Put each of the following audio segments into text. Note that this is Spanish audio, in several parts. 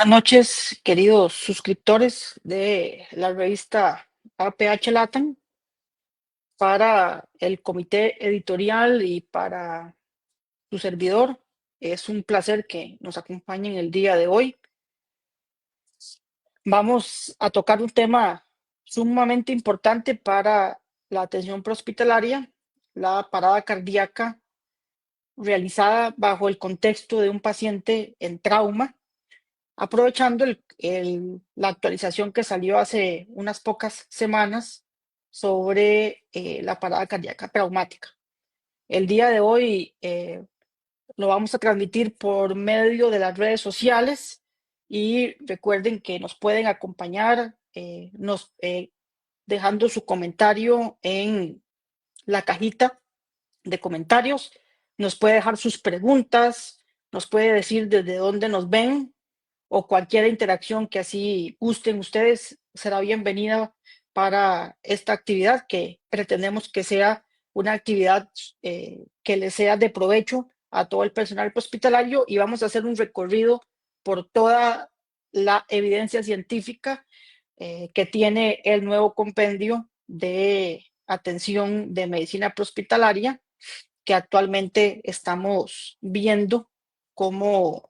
Buenas noches, queridos suscriptores de la revista APH Latam. Para el comité editorial y para su servidor, es un placer que nos acompañen el día de hoy. Vamos a tocar un tema sumamente importante para la atención prehospitalaria, la parada cardíaca realizada bajo el contexto de un paciente en trauma, aprovechando la actualización que salió hace unas pocas semanas sobre la parada cardíaca traumática. El día de hoy lo vamos a transmitir por medio de las redes sociales y recuerden que nos pueden acompañar dejando su comentario en la cajita de comentarios. Nos puede dejar sus preguntas, nos puede decir desde dónde nos ven, o cualquier interacción que así gusten ustedes será bienvenida para esta actividad, que pretendemos que sea una actividad que les sea de provecho a todo el personal hospitalario, y vamos a hacer un recorrido por toda la evidencia científica que tiene el nuevo compendio de atención de medicina prehospitalaria, que actualmente estamos viendo cómo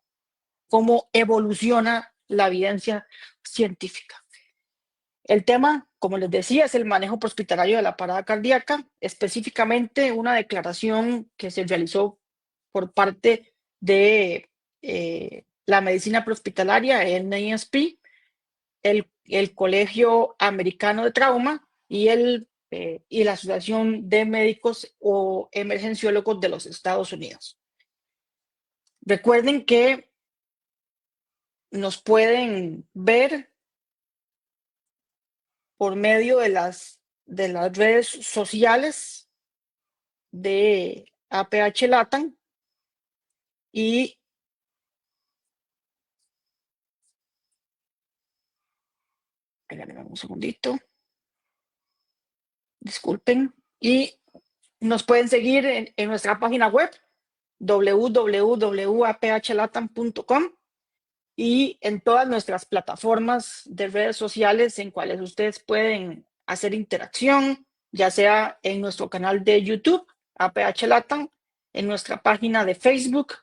evoluciona la evidencia científica. El tema, como les decía, es el manejo prehospitalario de la parada cardíaca, específicamente una declaración que se realizó por parte de la medicina prehospitalaria, el NASP, el Colegio Americano de Trauma y la Asociación de Médicos o Emergenciólogos de los Estados Unidos. Recuerden que nos pueden ver por medio de las redes sociales de APH Latam, y un segundito, disculpen, y nos pueden seguir en nuestra página web www.aphlatam.com y en todas nuestras plataformas de redes sociales en cuales ustedes pueden hacer interacción, ya sea en nuestro canal de YouTube, APH Latam, en nuestra página de Facebook.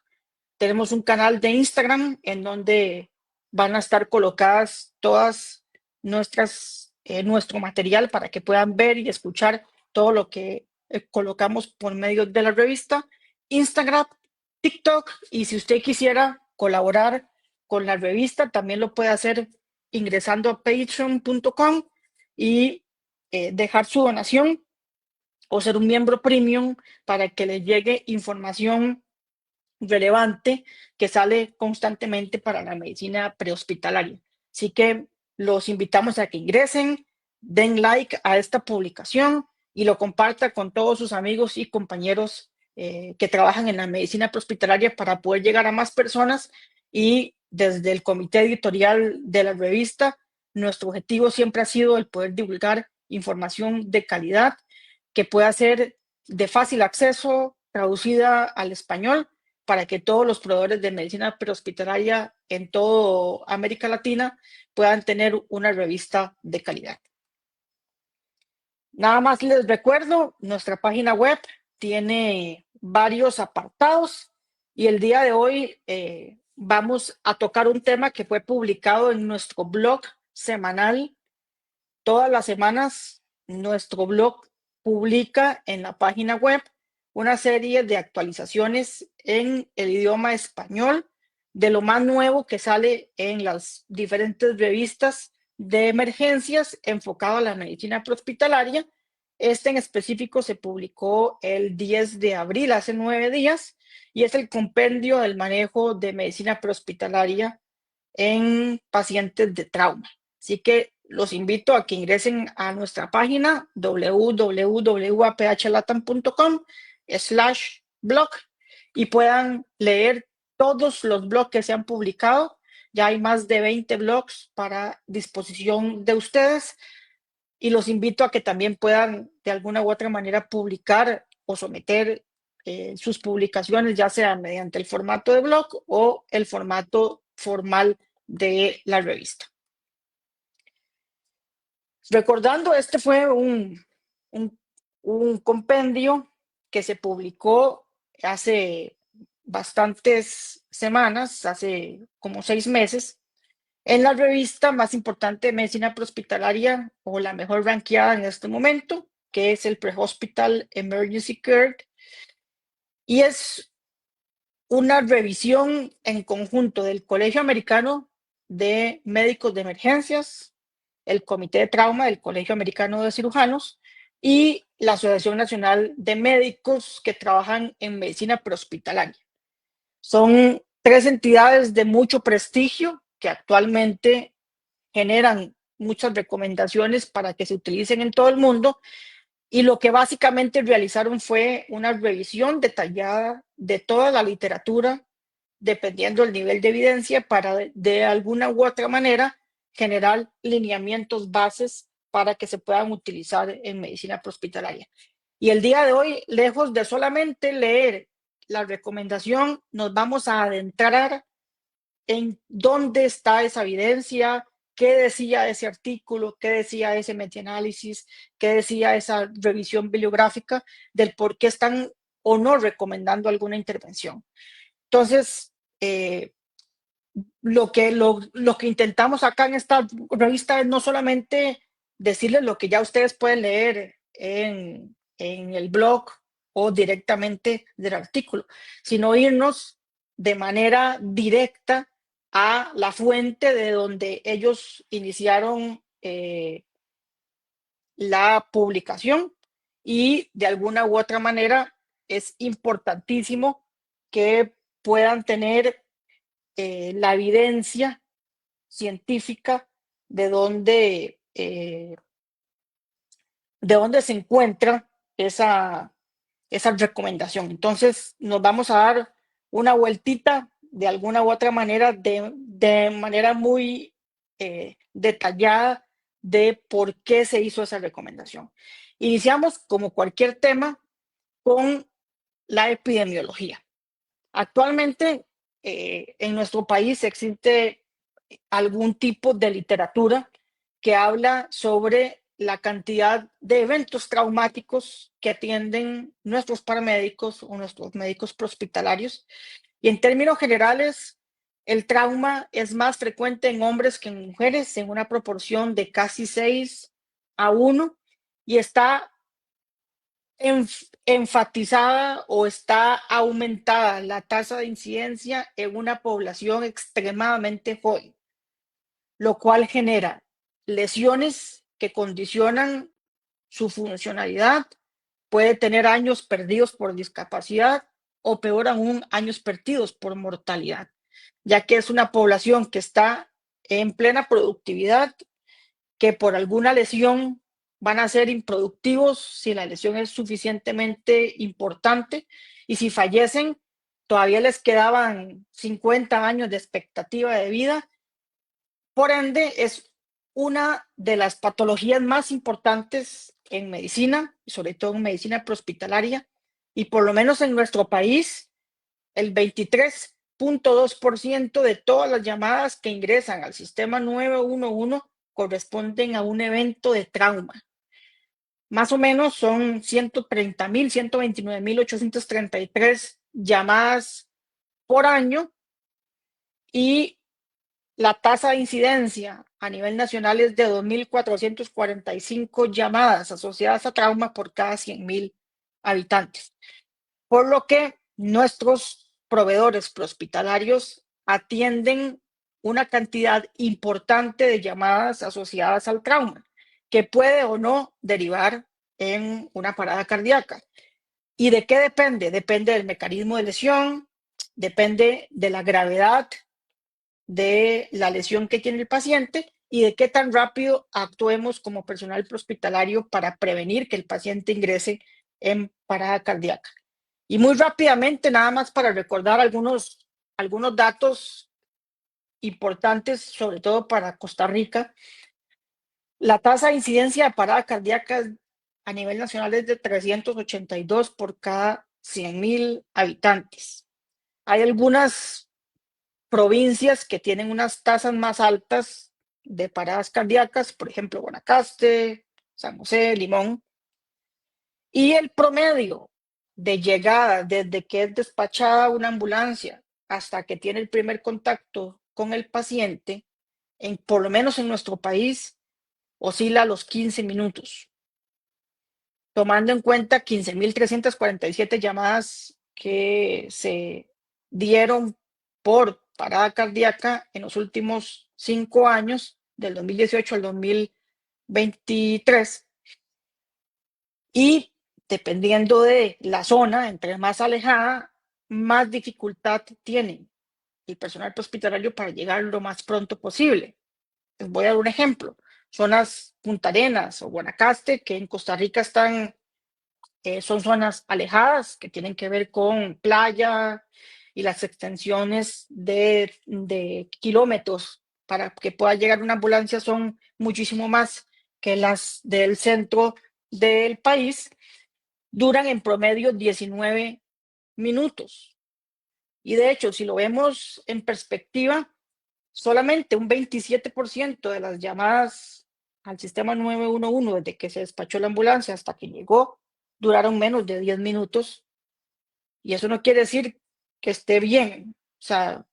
Tenemos un canal de Instagram en donde van a estar colocadas todas nuestro material para que puedan ver y escuchar todo lo que colocamos por medio de la revista. Instagram, TikTok, y si usted quisiera colaborar con la revista, también lo puede hacer ingresando a patreon.com y dejar su donación o ser un miembro premium para que le llegue información relevante que sale constantemente para la medicina prehospitalaria. Así que los invitamos a que ingresen, den like a esta publicación y lo compartan con todos sus amigos y compañeros que trabajan en la medicina prehospitalaria, para poder llegar a más personas. Y desde el comité editorial de la revista, nuestro objetivo siempre ha sido el poder divulgar información de calidad que pueda ser de fácil acceso, traducida al español, para que todos los proveedores de medicina prehospitalaria en toda América Latina puedan tener una revista de calidad. Nada más les recuerdo, nuestra página web tiene varios apartados, y el día de hoy vamos a tocar un tema que fue publicado en nuestro blog semanal. Todas las semanas nuestro blog publica en la página web una serie de actualizaciones en el idioma español de lo más nuevo que sale en las diferentes revistas de emergencias enfocado a la medicina prehospitalaria. Este en específico se publicó el 10 de abril, hace 9 días, y es el compendio del manejo de medicina prehospitalaria en pacientes de trauma. Así que los invito a que ingresen a nuestra página www.aphlatam.com/blog y puedan leer todos los blogs que se han publicado. Ya hay más de 20 blogs para disposición de ustedes, y los invito a que también puedan de alguna u otra manera publicar o someter sus publicaciones, ya sea mediante el formato de blog o el formato formal de la revista. Recordando, este fue un compendio que se publicó hace bastantes semanas, hace como 6 meses, en la revista más importante de medicina prehospitalaria, o la mejor ranqueada en este momento, que es el Pre-Hospital Emergency Care, y es una revisión en conjunto del Colegio Americano de Médicos de Emergencias, el Comité de Trauma del Colegio Americano de Cirujanos y la Asociación Nacional de Médicos que trabajan en medicina prehospitalaria. Son 3 entidades de mucho prestigio que actualmente generan muchas recomendaciones para que se utilicen en todo el mundo, y lo que básicamente realizaron fue una revisión detallada de toda la literatura, dependiendo del nivel de evidencia, para de alguna u otra manera generar lineamientos bases para que se puedan utilizar en medicina prehospitalaria. Y el día de hoy, lejos de solamente leer la recomendación, nos vamos a adentrar en dónde está esa evidencia, qué decía ese artículo, qué decía ese metaanálisis, qué decía esa revisión bibliográfica del por qué están o no recomendando alguna intervención. Entonces, lo que intentamos acá en esta revista es no solamente decirles lo que ya ustedes pueden leer en el blog o directamente del artículo, sino irnos de manera directa a la fuente de donde ellos iniciaron la publicación, y de alguna u otra manera es importantísimo que puedan tener la evidencia científica de dónde se encuentra esa recomendación. Entonces, nos vamos a dar una vueltita de alguna u otra manera, de manera muy detallada, de por qué se hizo esa recomendación. Iniciamos, como cualquier tema, con la epidemiología. Actualmente, en nuestro país existe algún tipo de literatura que habla sobre la cantidad de eventos traumáticos que atienden nuestros paramédicos o nuestros médicos prehospitalarios. Y en términos generales, el trauma es más frecuente en hombres que en mujeres, en una proporción de casi 6-1, y está enfatizada o está aumentada la tasa de incidencia en una población extremadamente joven, lo cual genera lesiones que condicionan su funcionalidad. Puede tener años perdidos por discapacidad, o peor aún, años perdidos por mortalidad, ya que es una población que está en plena productividad, que por alguna lesión van a ser improductivos si la lesión es suficientemente importante, y si fallecen todavía les quedaban 50 años de expectativa de vida. Por ende, es una de las patologías más importantes en medicina, sobre todo en medicina prehospitalaria, y por lo menos en nuestro país, el 23.2% de todas las llamadas que ingresan al sistema 911 corresponden a un evento de trauma. Más o menos son 129.833 llamadas por año, y la tasa de incidencia a nivel nacional es de 2.445 llamadas asociadas a trauma por cada 100.000 habitantes. Por lo que nuestros proveedores prehospitalarios atienden una cantidad importante de llamadas asociadas al trauma, que puede o no derivar en una parada cardíaca. ¿Y de qué depende? Depende del mecanismo de lesión, depende de la gravedad de la lesión que tiene el paciente y de qué tan rápido actuemos como personal prehospitalario para prevenir que el paciente ingrese en parada cardíaca. Y muy rápidamente, nada más para recordar algunos datos importantes, sobre todo para Costa Rica. La tasa de incidencia de parada cardíaca a nivel nacional es de 382 por cada 100.000 habitantes. Hay algunas provincias que tienen unas tasas más altas de paradas cardíacas, por ejemplo, Guanacaste, San José, Limón, y el promedio de llegada desde que es despachada una ambulancia hasta que tiene el primer contacto con el paciente, por lo menos en nuestro país, oscila a los 15 minutos, tomando en cuenta 15.347 llamadas que se dieron por parada cardíaca en los últimos 5 años, del 2018 al 2023, y dependiendo de la zona, entre más alejada, más dificultad tiene el personal hospitalario para llegar lo más pronto posible. Les voy a dar un ejemplo. Zonas Punta Arenas o Guanacaste, que en Costa Rica son zonas alejadas, que tienen que ver con playa y las extensiones de kilómetros para que pueda llegar una ambulancia son muchísimo más que las del centro del país. Duran en promedio 19 minutos. Y de hecho, si lo vemos en perspectiva, solamente un 27% de las llamadas al sistema 911 desde que se despachó la ambulancia hasta que llegó duraron menos de 10 minutos. Y eso no quiere decir que esté bien. O sea,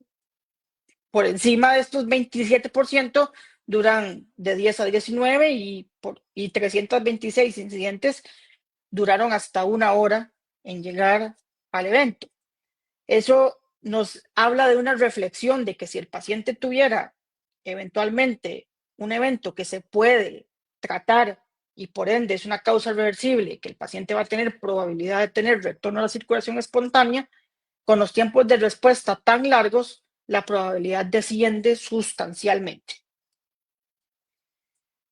por encima de estos 27% duran de 10 a 19 y 326 incidentes duraron hasta 1 hora en llegar al evento. Eso nos habla de una reflexión de que si el paciente tuviera eventualmente un evento que se puede tratar y por ende es una causa reversible, que el paciente va a tener probabilidad de tener retorno a la circulación espontánea, con los tiempos de respuesta tan largos, la probabilidad desciende sustancialmente.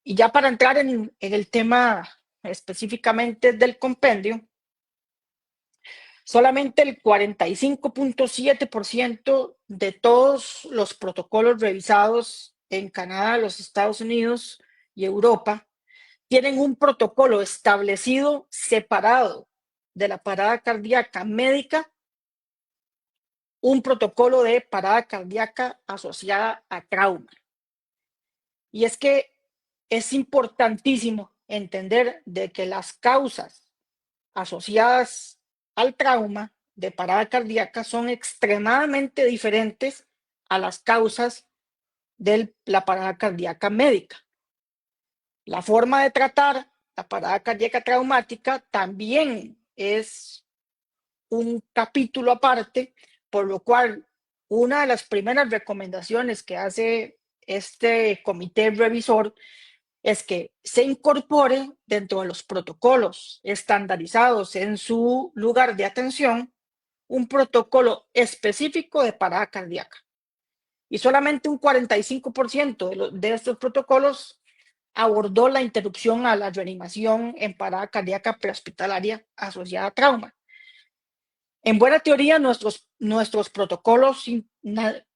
Y ya para entrar en el tema específicamente del compendio, solamente el 45.7% de todos los protocolos revisados en Canadá, los Estados Unidos y Europa tienen un protocolo establecido separado de la parada cardíaca médica, un protocolo de parada cardíaca asociada a trauma. Y es que es importantísimo entender de que las causas asociadas al trauma de parada cardíaca son extremadamente diferentes a las causas de la parada cardíaca médica. La forma de tratar la parada cardíaca traumática también es un capítulo aparte, por lo cual una de las primeras recomendaciones que hace este comité revisor es que se incorpore dentro de los protocolos estandarizados en su lugar de atención un protocolo específico de parada cardíaca. Y solamente un 45% de estos protocolos abordó la interrupción a la reanimación en parada cardíaca prehospitalaria asociada a trauma. En buena teoría, nuestros protocolos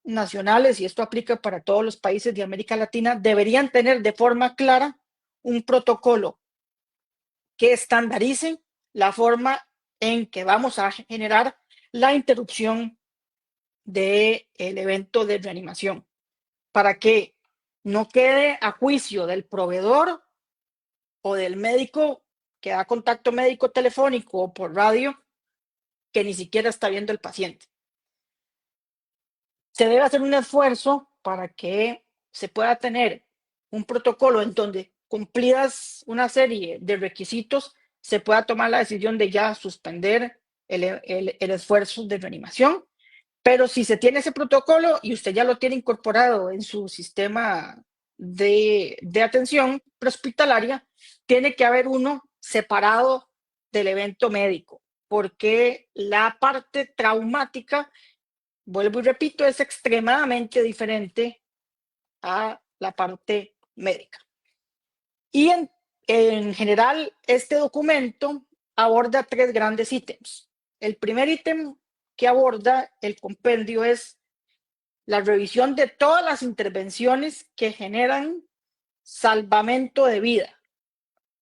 nacionales, y esto aplica para todos los países de América Latina, deberían tener de forma clara un protocolo que estandarice la forma en que vamos a generar la interrupción del evento de reanimación, para que no quede a juicio del proveedor o del médico que da contacto médico telefónico o por radio, que ni siquiera está viendo el paciente. Se debe hacer un esfuerzo para que se pueda tener un protocolo en donde, cumplidas una serie de requisitos, se pueda tomar la decisión de ya suspender el esfuerzo de reanimación. Pero si se tiene ese protocolo y usted ya lo tiene incorporado en su sistema de atención prehospitalaria, tiene que haber uno separado del evento médico, porque la parte traumática, vuelvo y repito, es extremadamente diferente a la parte médica. Y en general, este documento aborda 3 grandes ítems. El primer ítem que aborda el compendio es la revisión de todas las intervenciones que generan salvamento de vida.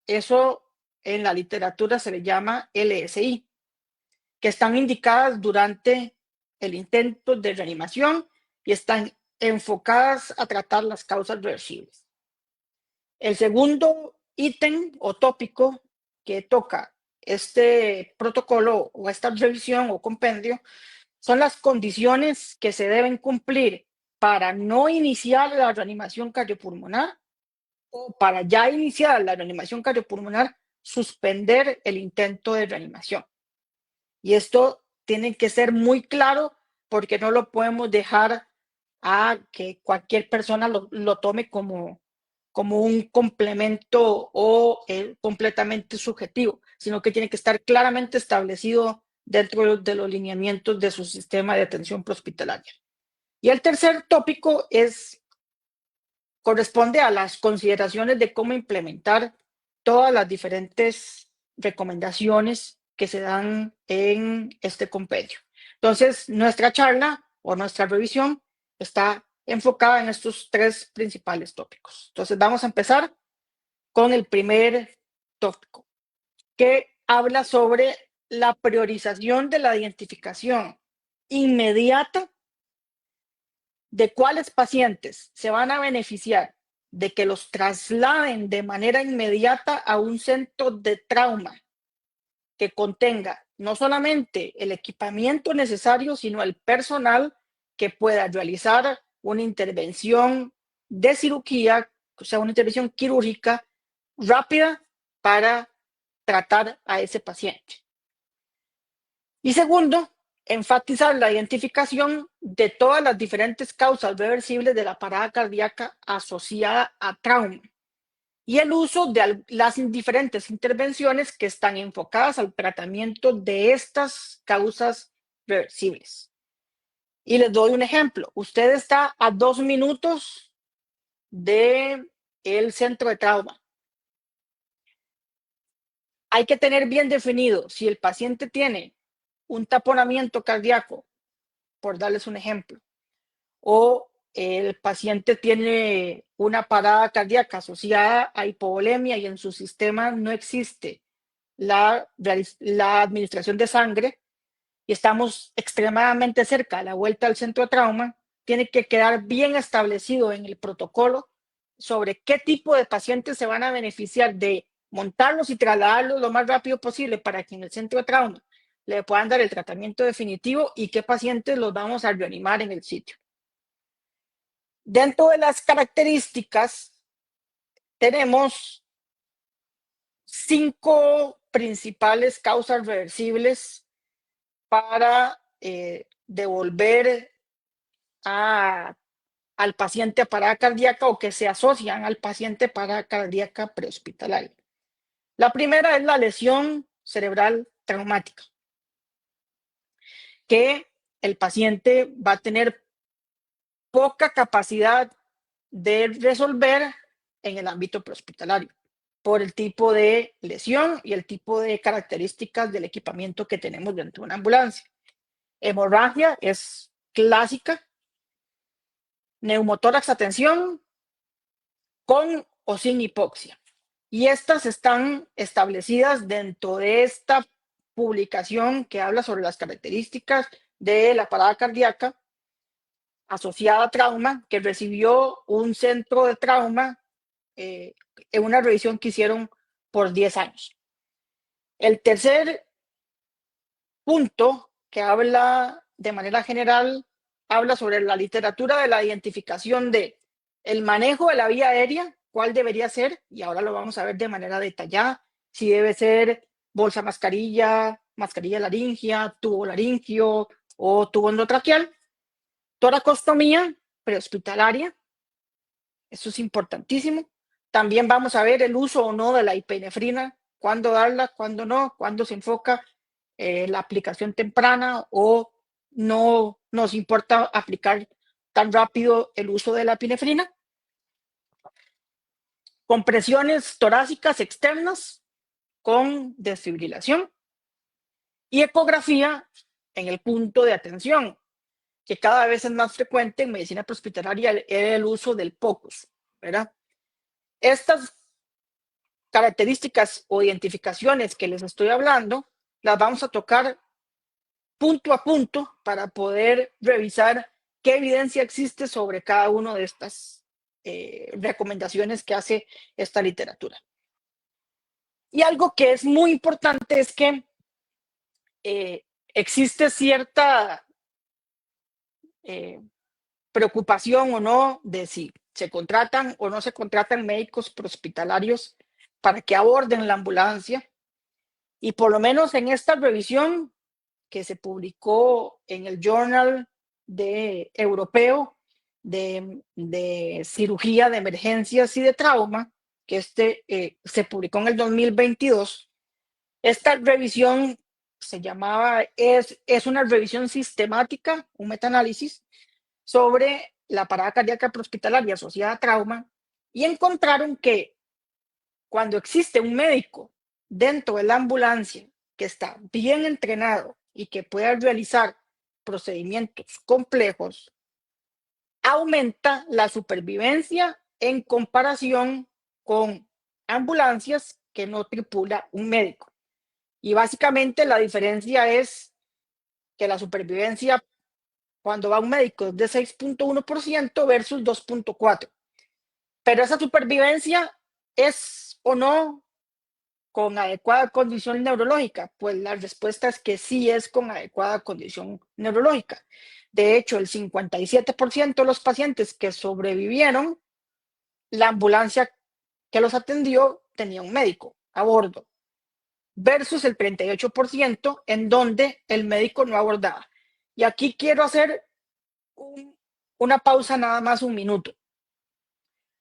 Eso en la literatura se le llama LSI, que están indicadas durante el intento de reanimación y están enfocadas a tratar las causas reversibles. El segundo ítem o tópico que toca este protocolo o esta revisión o compendio son las condiciones que se deben cumplir para no iniciar la reanimación cardiopulmonar o para ya iniciar la reanimación cardiopulmonar, suspender el intento de reanimación. Y esto tiene que ser muy claro porque no lo podemos dejar a que cualquier persona lo tome como un complemento o completamente subjetivo, sino que tiene que estar claramente establecido dentro de los lineamientos de su sistema de atención prehospitalaria. Y el tercer tópico corresponde a las consideraciones de cómo implementar todas las diferentes recomendaciones que se dan en este compendio. Entonces, nuestra charla o nuestra revisión está enfocada en estos tres principales tópicos. Entonces, vamos a empezar con el primer tópico, que habla sobre la priorización de la identificación inmediata de cuáles pacientes se van a beneficiar de que los trasladen de manera inmediata a un centro de trauma que contenga no solamente el equipamiento necesario, sino el personal que pueda realizar una intervención de cirugía, o sea, una intervención quirúrgica rápida para tratar a ese paciente. Y segundo, enfatizar la identificación de todas las diferentes causas reversibles de la parada cardíaca asociada a trauma y el uso de las diferentes intervenciones que están enfocadas al tratamiento de estas causas reversibles. Y les doy un ejemplo. Usted está a 2 minutos del centro de trauma. Hay que tener bien definido si el paciente tiene un taponamiento cardíaco, por darles un ejemplo, o el paciente tiene una parada cardíaca asociada a hipovolemia y en su sistema no existe la administración de sangre y estamos extremadamente cerca a la vuelta al centro de trauma, tiene que quedar bien establecido en el protocolo sobre qué tipo de pacientes se van a beneficiar de montarlos y trasladarlos lo más rápido posible para que en el centro de trauma le puedan dar el tratamiento definitivo y qué pacientes los vamos a reanimar en el sitio. Dentro de las características tenemos 5 principales causas reversibles para devolver al paciente a parada cardíaca o que se asocian al paciente parada cardíaca prehospitalaria. La primera es la lesión cerebral traumática, que el paciente va a tener poca capacidad de resolver en el ámbito prehospitalario por el tipo de lesión y el tipo de características del equipamiento que tenemos dentro de una ambulancia. Hemorragia es clásica. Neumotórax a tensión con o sin hipoxia. Y estas están establecidas dentro de esta publicación que habla sobre las características de la parada cardíaca asociada a trauma, que recibió un centro de trauma en una revisión que hicieron por 10 años. El tercer punto que habla de manera general, habla sobre la literatura de la identificación de el manejo de la vía aérea, cuál debería ser, y ahora lo vamos a ver de manera detallada, si debe ser bolsa mascarilla, mascarilla laringea, tubo laringio o tubo endotraqueal, toracostomía prehospitalaria, eso es importantísimo. También vamos a ver el uso o no de la epinefrina, cuándo darla, cuándo no, cuándo se enfoca la aplicación temprana o no nos importa aplicar tan rápido el uso de la epinefrina. Compresiones torácicas externas con desfibrilación y ecografía en el punto de atención, que cada vez es más frecuente en medicina prehospitalaria el uso del POCUS, ¿verdad? Estas características o identificaciones que les estoy hablando, las vamos a tocar punto a punto para poder revisar qué evidencia existe sobre cada una de estas recomendaciones que hace esta literatura. Y algo que es muy importante es que existe cierta preocupación o no de si se contratan o no se contratan médicos prehospitalarios para que aborden la ambulancia. Y por lo menos en esta revisión que se publicó en el Journal Europeo de Cirugía de Emergencias y de Trauma, que se publicó en el 2022, esta revisión es una revisión sistemática, un metaanálisis sobre la parada cardíaca prehospitalaria asociada a trauma, y encontraron que cuando existe un médico dentro de la ambulancia que está bien entrenado y que pueda realizar procedimientos complejos, aumenta la supervivencia en comparación con ambulancias que no tripula un médico. Y básicamente la diferencia es que la supervivencia cuando va un médico es de 6.1% versus 2.4%. Pero esa supervivencia es o no con adecuada condición neurológica. Pues la respuesta es que sí es con adecuada condición neurológica. De hecho, el 57% de los pacientes que sobrevivieron, la ambulancia que los atendió tenía un médico a bordo, versus el 38% en donde el médico no abordaba. Y aquí quiero hacer una pausa nada más un minuto.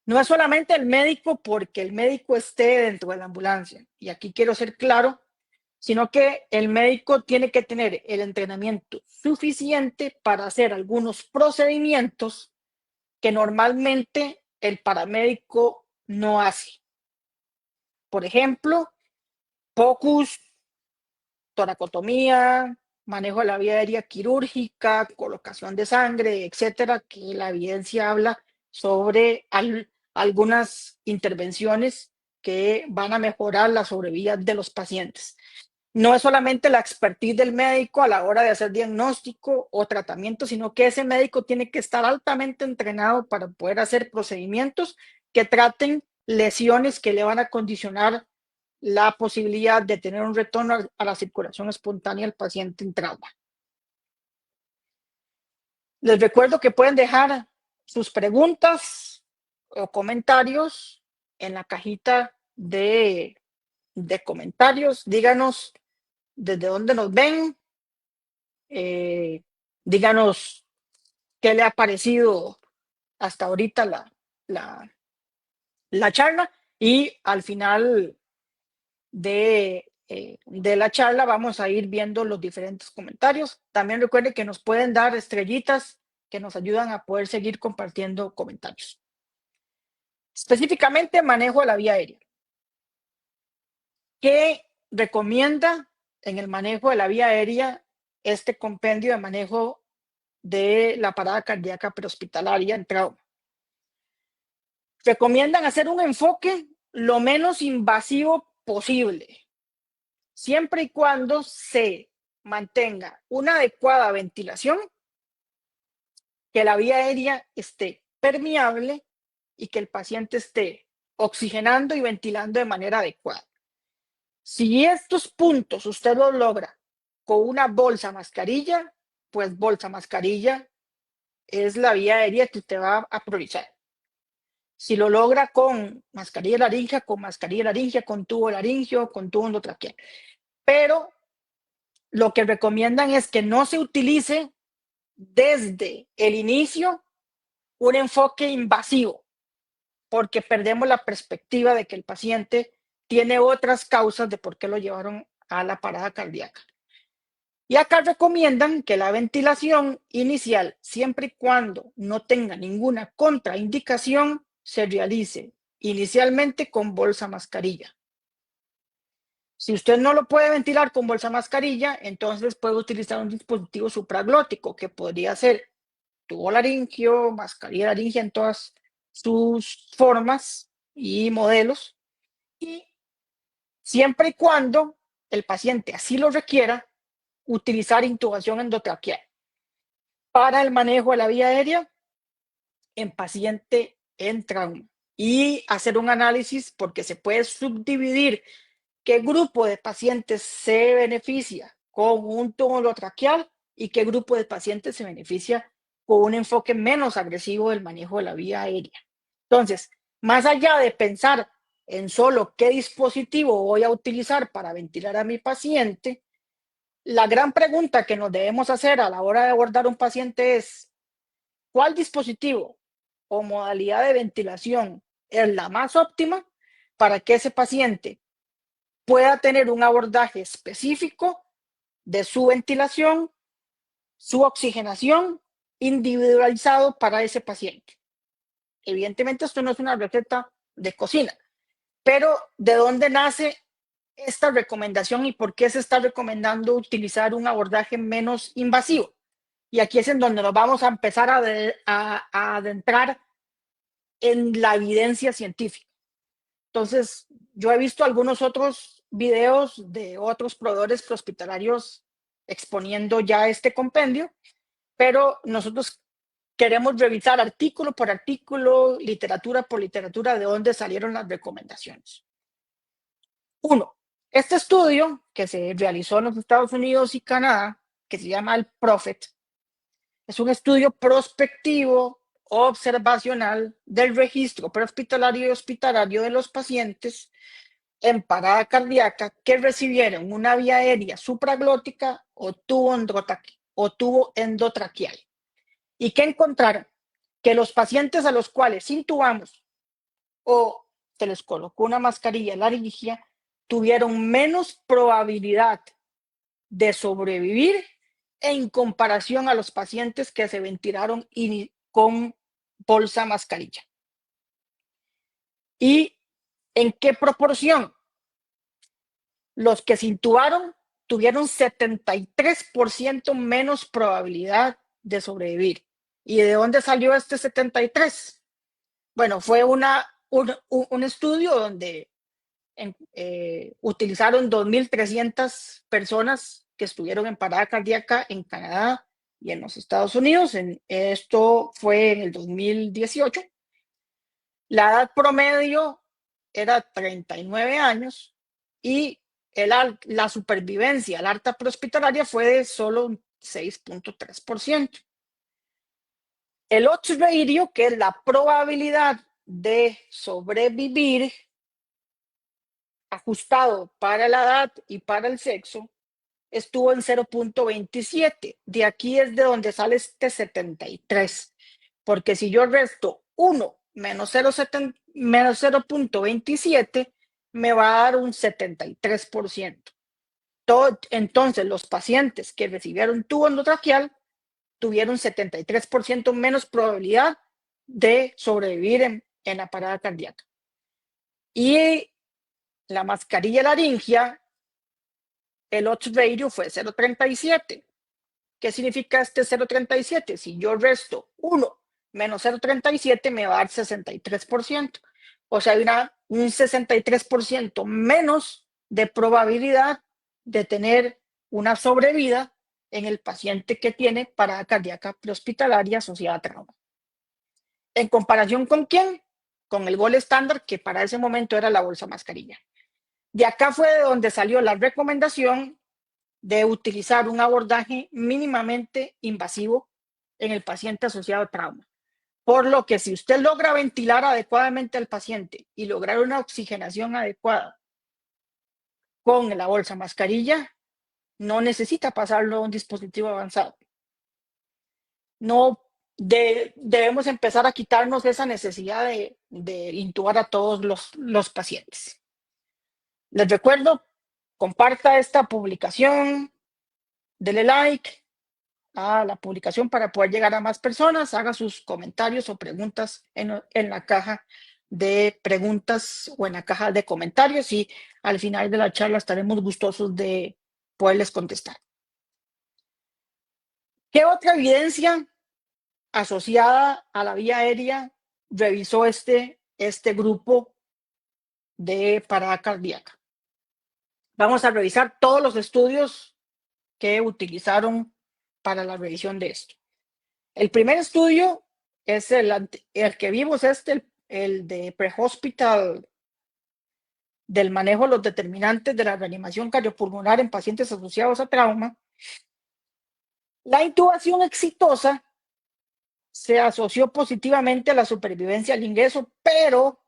No es solamente el médico porque el médico esté dentro de la ambulancia, y aquí quiero ser claro, sino que el médico tiene que tener el entrenamiento suficiente para hacer algunos procedimientos que normalmente el paramédico no hace. Por ejemplo, POCUS, toracotomía, manejo de la vía aérea quirúrgica, colocación de sangre, etcétera, que la evidencia habla sobre algunas intervenciones que van a mejorar la sobrevida de los pacientes. No es solamente la expertise del médico a la hora de hacer diagnóstico o tratamiento, sino que ese médico tiene que estar altamente entrenado para poder hacer procedimientos que traten lesiones que le van a condicionar la posibilidad de tener un retorno a la circulación espontánea al paciente en trauma. Les recuerdo que pueden dejar sus preguntas o comentarios en la cajita de comentarios. Díganos desde dónde nos ven. Díganos qué le ha parecido hasta ahorita la charla, y al final de la charla vamos a ir viendo los diferentes comentarios. También recuerden que nos pueden dar estrellitas que nos ayudan a poder seguir compartiendo comentarios. Específicamente, manejo de la vía aérea. ¿Qué recomienda en el manejo de la vía aérea este compendio de manejo de la parada cardíaca prehospitalaria en trauma? Recomiendan hacer un enfoque lo menos invasivo posible, siempre y cuando se mantenga una adecuada ventilación, que la vía aérea esté permeable y que el paciente esté oxigenando y ventilando de manera adecuada. Si estos puntos usted los logra con una bolsa mascarilla, pues bolsa mascarilla es la vía aérea que usted va a priorizar. Si lo logra con mascarilla laringea, con tubo laringio, con tubo endotraqueal. Pero lo que recomiendan es que no se utilice desde el inicio un enfoque invasivo, porque perdemos la perspectiva de que el paciente tiene otras causas de por qué lo llevaron a la parada cardíaca. Y acá recomiendan que la ventilación inicial, siempre y cuando no tenga ninguna contraindicación, se realice inicialmente con bolsa mascarilla. Si usted no lo puede ventilar con bolsa mascarilla, entonces puede utilizar un dispositivo supraglótico, que podría ser tubo laringio, mascarilla laringea en todas sus formas y modelos, y siempre y cuando el paciente así lo requiera, utilizar intubación endotraqueal. para el manejo de la vía aérea en paciente en trauma y hacer un análisis porque se puede subdividir qué grupo de pacientes se beneficia con un túmulo traqueal y qué grupo de pacientes se beneficia con un enfoque menos agresivo del manejo de la vía aérea. Entonces, más allá de pensar en solo qué dispositivo voy a utilizar para ventilar a mi paciente, la gran pregunta que nos debemos hacer a la hora de abordar un paciente es, ¿cuál dispositivo o modalidad de ventilación es la más óptima para que ese paciente pueda tener un abordaje específico de su ventilación, su oxigenación, individualizado para ese paciente? Evidentemente, esto no es una receta de cocina, pero ¿de dónde nace esta recomendación y por qué se está recomendando utilizar un abordaje menos invasivo? Y aquí es en donde nos vamos a empezar a adentrar en la evidencia científica. Entonces, yo he visto algunos otros videos de otros proveedores prehospitalarios exponiendo ya este compendio, pero nosotros queremos revisar artículo por artículo, literatura por literatura, de dónde salieron las recomendaciones. Uno, este estudio que se realizó en los Estados Unidos y Canadá, que se llama el PROPHET, es un estudio prospectivo observacional del registro prehospitalario y hospitalario de los pacientes en parada cardíaca que recibieron una vía aérea supraglótica o tubo endotraqueal. ¿Y qué encontraron? Que los pacientes a los cuales intubamos o se les colocó una mascarilla laringia tuvieron menos probabilidad de sobrevivir en comparación a los pacientes que se ventilaron con bolsa mascarilla. ¿Y en qué proporción? Los que se intubaron tuvieron 73% menos probabilidad de sobrevivir. ¿Y de dónde salió este 73? Bueno, fue un estudio donde utilizaron 2.300 personas que estuvieron en parada cardíaca en Canadá y en los Estados Unidos. Esto fue en el 2018. La edad promedio era 39 años y la supervivencia, la alta prehospitalaria fue de solo un 6.3%. El odds ratio, que es la probabilidad de sobrevivir ajustado para la edad y para el sexo, estuvo en 0.27. De aquí es de donde sale este 73. Porque si yo resto 1 menos 0.27, me va a dar un 73%. Entonces, los pacientes que recibieron tubo endotraqueal tuvieron 73% menos probabilidad de sobrevivir en la parada cardíaca. Y la mascarilla laringia, el odds ratio fue 0.37. ¿Qué significa este 0.37? Si yo resto 1 menos 0.37, me va a dar 63%. O sea, hay un 63% menos de probabilidad de tener una sobrevida en el paciente que tiene parada cardíaca prehospitalaria asociada a trauma. ¿En comparación con quién? Con el gol estándar, que para ese momento era la bolsa mascarilla. De acá fue de donde salió la recomendación de utilizar un abordaje mínimamente invasivo en el paciente asociado a trauma. Por lo que si usted logra ventilar adecuadamente al paciente y lograr una oxigenación adecuada con la bolsa mascarilla, no necesita pasarlo a un dispositivo avanzado. No debemos empezar a quitarnos esa necesidad de intubar a todos los pacientes. Les recuerdo, comparta esta publicación, dele like a la publicación para poder llegar a más personas, haga sus comentarios o preguntas en la caja de preguntas o en la caja de comentarios y al final de la charla estaremos gustosos de poderles contestar. ¿Qué otra evidencia asociada a la vía aérea revisó este grupo de parada cardíaca? Vamos a revisar todos los estudios que utilizaron para la revisión de esto. El primer estudio es el que vimos, el de pre-hospital del manejo de los determinantes de la reanimación cardiopulmonar en pacientes asociados a trauma. La intubación exitosa se asoció positivamente a la supervivencia al ingreso, pero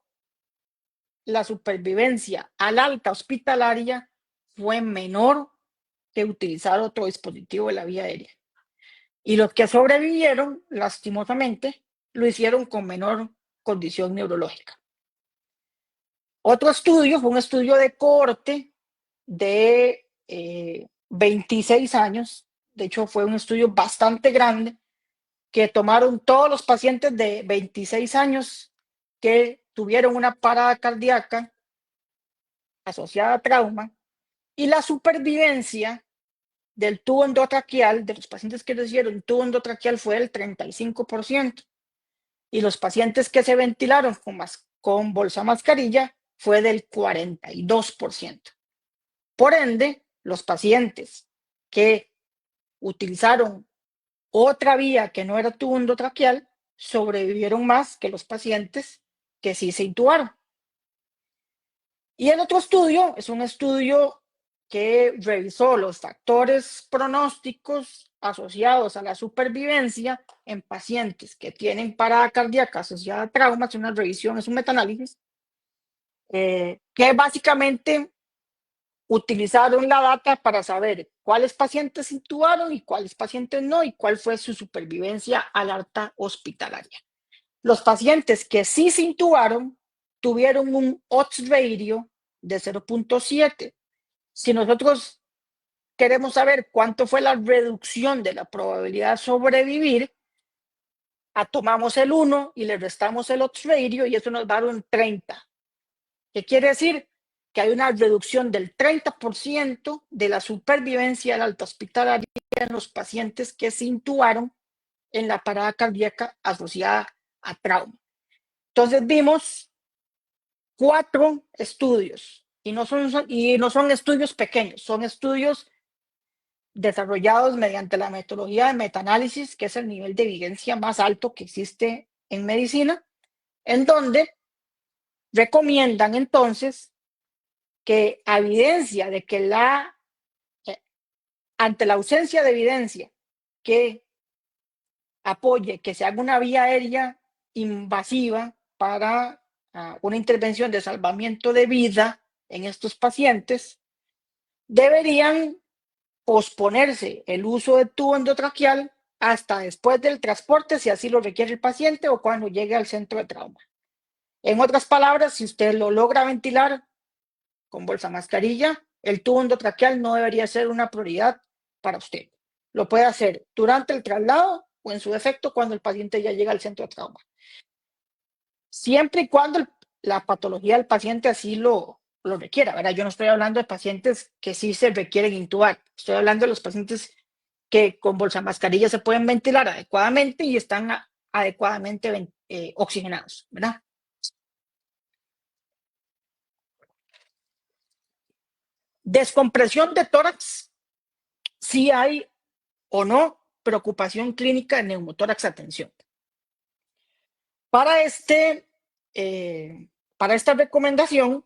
la supervivencia al alta hospitalaria fue menor que utilizar otro dispositivo de la vía aérea. Y los que sobrevivieron, lastimosamente, lo hicieron con menor condición neurológica. Otro estudio fue un estudio de cohorte de 26 años. De hecho, fue un estudio bastante grande que tomaron todos los pacientes de 26 años que tuvieron una parada cardíaca asociada a trauma y la supervivencia del tubo endotraqueal, de los pacientes que recibieron tubo endotraqueal, fue del 35%. Y los pacientes que se ventilaron con bolsa mascarilla fue del 42%. Por ende, los pacientes que utilizaron otra vía que no era tubo endotraqueal sobrevivieron más que los pacientes que sí se intubaron. Y el otro estudio es un estudio que revisó los factores pronósticos asociados a la supervivencia en pacientes que tienen parada cardíaca asociada a traumas. Es una revisión, es un metaanálisis, que básicamente utilizaron la data para saber cuáles pacientes intubaron y cuáles pacientes no, y cuál fue su supervivencia al alta hospitalaria. Los pacientes que sí se intubaron tuvieron un odds ratio de 0.7. Si nosotros queremos saber cuánto fue la reducción de la probabilidad de sobrevivir, tomamos el 1 y le restamos el odds ratio y eso nos da un 30. ¿Qué quiere decir? Que hay una reducción del 30% de la supervivencia al alta hospitalaria en los pacientes que se intubaron en la parada cardíaca asociada a trauma. Entonces vimos 4 estudios y no son estudios pequeños, son estudios desarrollados mediante la metodología de metaanálisis, que es el nivel de evidencia más alto que existe en medicina, en donde recomiendan entonces que a evidencia de que ante la ausencia de evidencia que apoye que se haga una vía aérea invasiva para una intervención de salvamiento de vida en estos pacientes, deberían posponerse el uso de tubo endotraqueal hasta después del transporte, si así lo requiere el paciente o cuando llegue al centro de trauma. En otras palabras, si usted lo logra ventilar con bolsa mascarilla, el tubo endotraqueal no debería ser una prioridad para usted. Lo puede hacer durante el traslado o en su defecto cuando el paciente ya llega al centro de trauma. Siempre y cuando la patología del paciente así lo requiera, ¿verdad? Yo no estoy hablando de pacientes que sí se requieren intubar. Estoy hablando de los pacientes que con bolsa mascarilla se pueden ventilar adecuadamente y están adecuadamente oxigenados, ¿verdad? Descompresión de tórax, si hay o no preocupación clínica de neumotórax, atención. Para esta recomendación,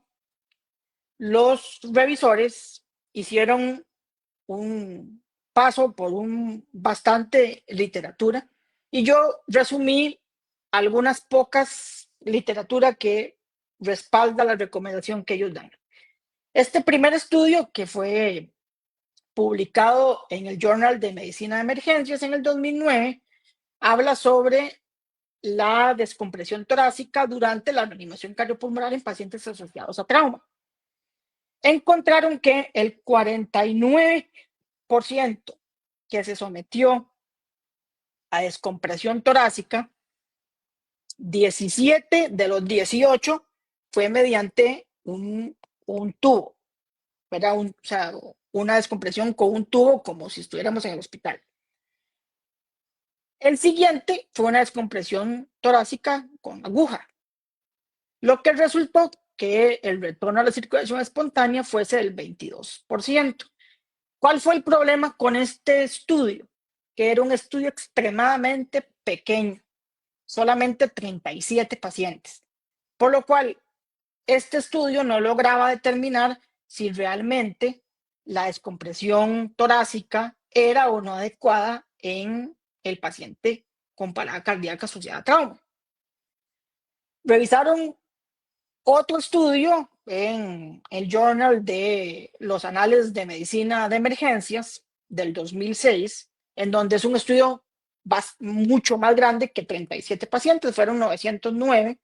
los revisores hicieron un paso por bastante literatura y yo resumí algunas pocas literatura que respalda la recomendación que ellos dan. Este primer estudio, que fue publicado en el Journal de Medicina de Emergencias en el 2009, habla sobre la descompresión torácica durante la reanimación cardiopulmonar en pacientes asociados a trauma. Encontraron que el 49% que se sometió a descompresión torácica, 17 de los 18 fue mediante un tubo, ¿verdad? O sea, una descompresión con un tubo, como si estuviéramos en el hospital. El siguiente fue una descompresión torácica con aguja, lo que resultó que el retorno a la circulación espontánea fuese del 22%. ¿Cuál fue el problema con este estudio? que era un estudio extremadamente pequeño, solamente 37 pacientes, por lo cual este estudio no lograba determinar si realmente la descompresión torácica era o no adecuada en el paciente con parada cardíaca asociada a trauma. Revisaron otro estudio en el Journal de los Anales de Medicina de Emergencias del 2006, en donde es un estudio mucho más grande que 37 pacientes, fueron 909,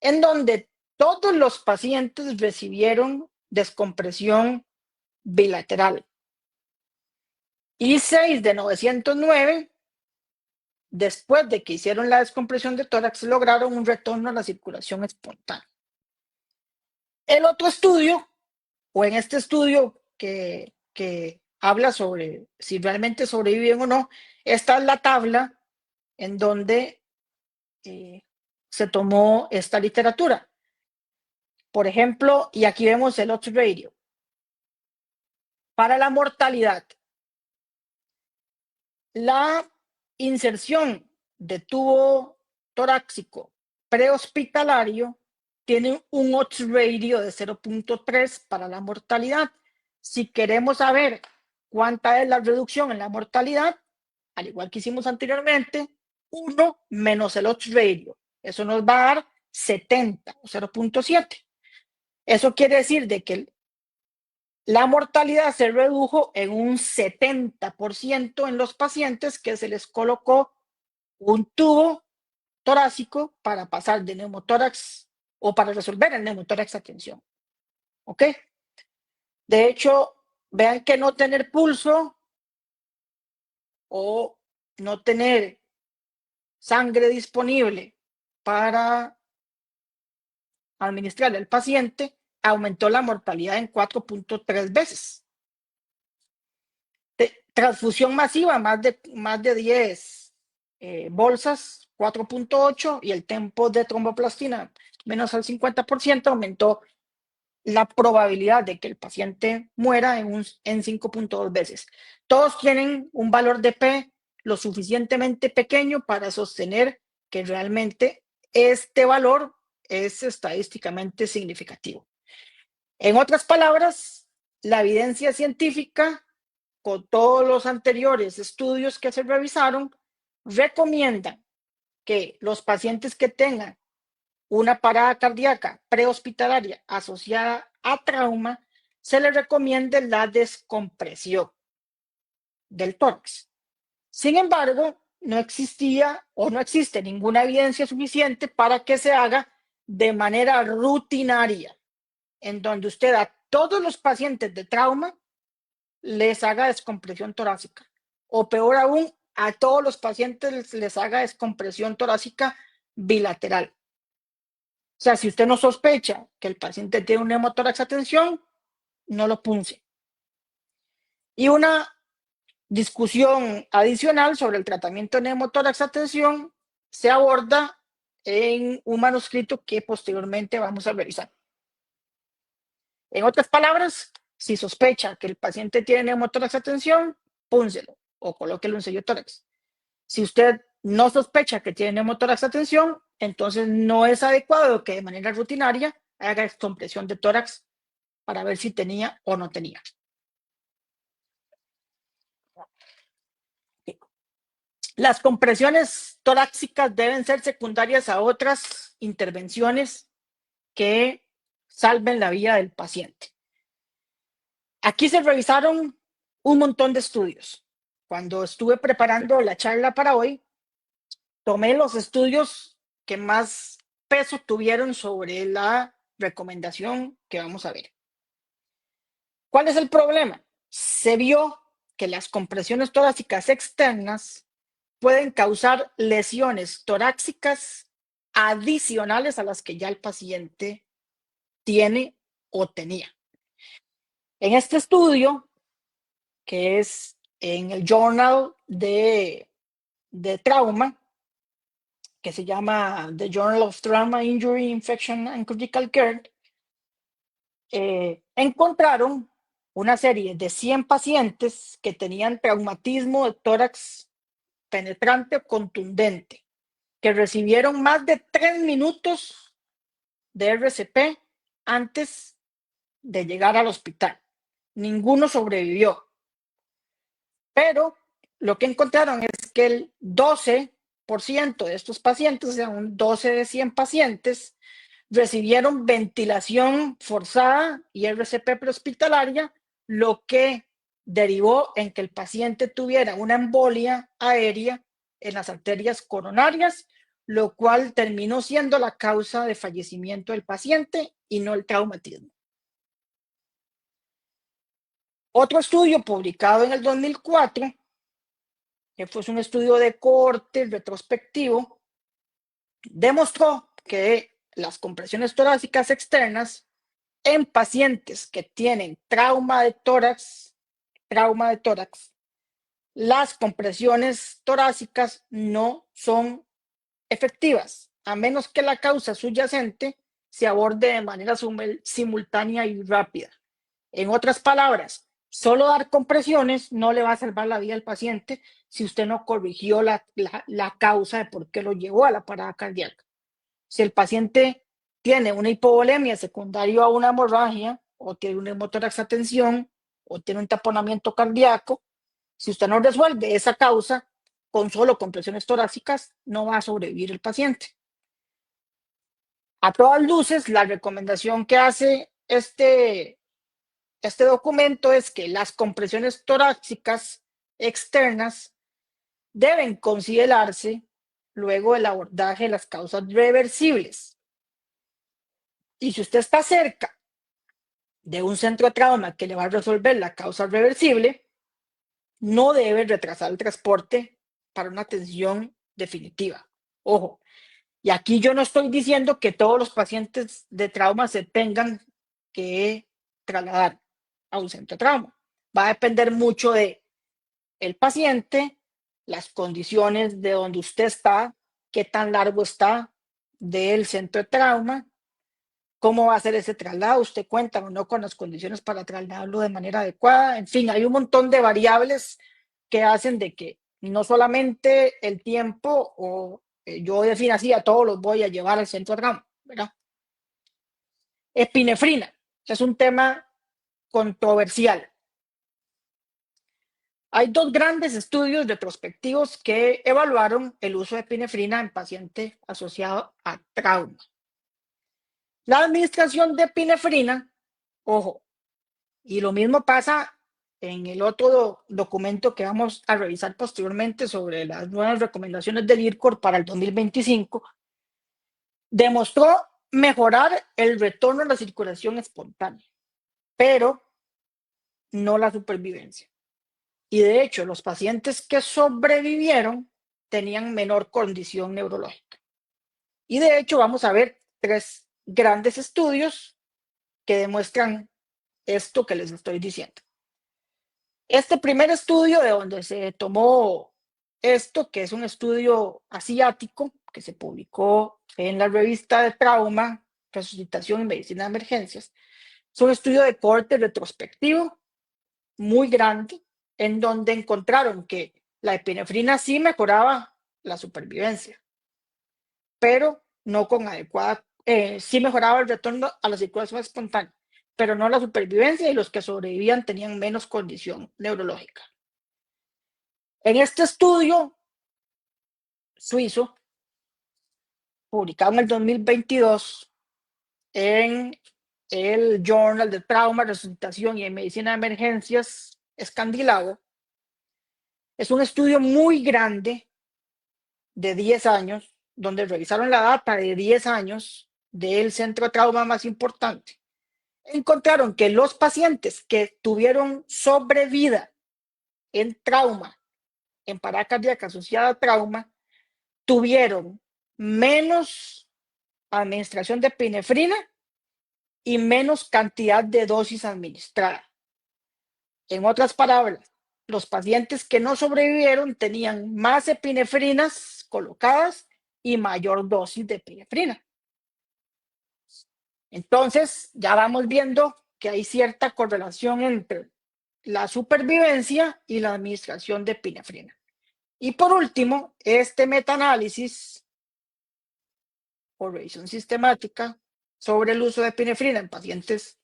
en donde todos los pacientes recibieron descompresión bilateral. Y 6 de 909, después de que hicieron la descompresión de tórax, lograron un retorno a la circulación espontánea. El otro estudio, o en este estudio que habla sobre si realmente sobreviven o no, esta es la tabla en donde se tomó esta literatura. Por ejemplo, y aquí vemos el odds ratio. Para la mortalidad, la inserción de tubo torácico prehospitalario tiene un odds ratio de 0.3 para la mortalidad. Si queremos saber cuánta es la reducción en la mortalidad, al igual que hicimos anteriormente, 1 menos el odds ratio. Eso nos va a dar 70 o 0.7. Eso quiere decir de que la mortalidad se redujo en un 70% en los pacientes que se les colocó un tubo torácico para pasar de neumotórax o para resolver el neumotórax a tensión. ¿Ok? De hecho, vean que no tener pulso o no tener sangre disponible para administrarle al paciente aumentó la mortalidad en 4.3 veces. Transfusión masiva, más de 10 bolsas, 4.8, y el tiempo de tromboplastina menos al 50% aumentó la probabilidad de que el paciente muera en 5.2 veces. Todos tienen un valor de P lo suficientemente pequeño para sostener que realmente este valor es estadísticamente significativo. En otras palabras, la evidencia científica, con todos los anteriores estudios que se revisaron, recomiendan que los pacientes que tengan una parada cardíaca prehospitalaria asociada a trauma, se les recomiende la descompresión del tórax. Sin embargo, no existía o no existe ninguna evidencia suficiente para que se haga de manera rutinaria, en donde usted a todos los pacientes de trauma les haga descompresión torácica, o peor aún, a todos los pacientes les haga descompresión torácica bilateral. O sea, si usted no sospecha que el paciente tiene un neumotórax a tensión, no lo punce. Y una discusión adicional sobre el tratamiento de neumotórax a tensión se aborda en un manuscrito que posteriormente vamos a revisar. En otras palabras, si sospecha que el paciente tiene neumotórax a tensión, púnselo o colóquelo un sello tórax. Si usted no sospecha que tiene neumotórax a tensión, entonces no es adecuado que de manera rutinaria haga descompresión de tórax para ver si tenía o no tenía. Las compresiones torácicas deben ser secundarias a otras intervenciones que salven la vida del paciente. Aquí se revisaron un montón de estudios. Cuando estuve preparando la charla para hoy, tomé los estudios que más peso tuvieron sobre la recomendación que vamos a ver. ¿Cuál es el problema? Se vio que las compresiones torácicas externas pueden causar lesiones torácicas adicionales a las que ya el paciente tiene o tenía. En este estudio, que es en el Journal de Trauma, que se llama The Journal of Trauma, Injury, Infection and Critical Care, encontraron una serie de 100 pacientes que tenían traumatismo de tórax penetrante o contundente, que recibieron más de 3 minutos de RCP antes de llegar al hospital. Ninguno sobrevivió. Pero lo que encontraron es que el 12% de estos pacientes, o sea, un 12 de 100 pacientes, recibieron ventilación forzada y RCP prehospitalaria, lo que derivó en que el paciente tuviera una embolia aérea en las arterias coronarias, lo cual terminó siendo la causa de fallecimiento del paciente y no el traumatismo. Otro estudio publicado en el 2004, que fue un estudio de cohorte retrospectivo, demostró que las compresiones torácicas externas en pacientes que tienen trauma de tórax, las compresiones torácicas no son efectivas, a menos que la causa subyacente se aborde de manera simultánea y rápida. En otras palabras, solo dar compresiones no le va a salvar la vida al paciente si usted no corrigió la causa de por qué lo llevó a la parada cardíaca. Si el paciente tiene una hipovolemia secundaria a una hemorragia, o tiene una hemotórax a tensión, o tiene un taponamiento cardíaco, si usted no resuelve esa causa con solo compresiones torácicas, no va a sobrevivir el paciente. A todas luces, la recomendación que hace este documento es que las compresiones torácicas externas deben considerarse luego del abordaje de las causas reversibles. Y si usted está cerca de un centro de trauma que le va a resolver la causa reversible, no debe retrasar el transporte para una atención definitiva. Ojo, y aquí yo no estoy diciendo que todos los pacientes de trauma se tengan que trasladar a un centro de trauma. Va a depender mucho de el paciente, las condiciones de donde usted está, qué tan largo está del centro de trauma, cómo va a ser ese traslado, usted cuenta o no con las condiciones para trasladarlo de manera adecuada. En fin, hay un montón de variables que hacen de que no solamente el tiempo o yo defino así, a todos los voy a llevar al centro de trauma, ¿verdad? Epinefrina, es un tema controversial. Hay dos grandes estudios retrospectivos que evaluaron el uso de epinefrina en pacientes asociados a trauma. La administración de epinefrina, ojo, y lo mismo pasa en el otro documento que vamos a revisar posteriormente sobre las nuevas recomendaciones del IRCOR para el 2025, demostró mejorar el retorno a la circulación espontánea, pero no la supervivencia. Y de hecho, los pacientes que sobrevivieron tenían menor condición neurológica. Y de hecho, vamos a ver 3 grandes estudios que demuestran esto que les estoy diciendo. Este primer estudio de donde se tomó esto, que es un estudio asiático, que se publicó en la revista de Trauma, Resucitación y Medicina de Emergencias, es un estudio de cohorte retrospectivo muy grande, en donde encontraron que la epinefrina sí mejoraba la supervivencia, pero no con adecuada, sí mejoraba el retorno a la circulación espontánea, pero no la supervivencia, y los que sobrevivían tenían menos condición neurológica. En este estudio suizo, publicado en el 2022 en el Journal de Trauma, Resucitación y Medicina de Emergencias, Escandilado, es un estudio muy grande de 10 años, donde revisaron la data de 10 años del centro de trauma más importante. Encontraron que los pacientes que tuvieron sobrevida en trauma, en parada cardíaca asociada a trauma, tuvieron menos administración de epinefrina y menos cantidad de dosis administrada. En otras palabras, los pacientes que no sobrevivieron tenían más epinefrinas colocadas y mayor dosis de epinefrina. Entonces, ya vamos viendo que hay cierta correlación entre la supervivencia y la administración de epinefrina. Y por último, este metaanálisis o revisión sistemática sobre el uso de epinefrina en pacientes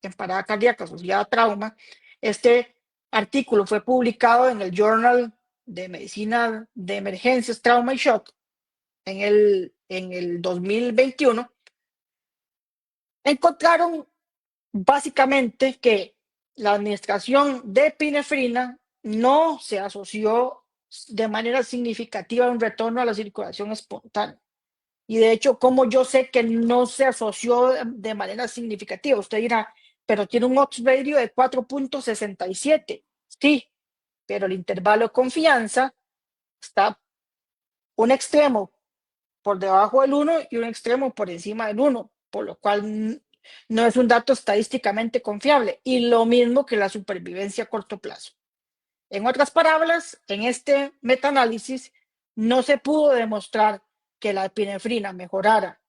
en parada cardíaca asociada a trauma. Este artículo fue publicado en el Journal de Medicina de Emergencias, Trauma y Shock en el 2021. Encontraron básicamente que la administración de epinefrina no se asoció de manera significativa a un retorno a la circulación espontánea. Y de hecho, como yo sé que no se asoció de manera significativa, usted dirá, pero tiene un odds ratio de 4.67. Sí, pero el intervalo de confianza está un extremo por debajo del 1 y un extremo por encima del 1, por lo cual no es un dato estadísticamente confiable. Y lo mismo que la supervivencia a corto plazo. En otras palabras, en este metaanálisis no se pudo demostrar que la epinefrina mejorara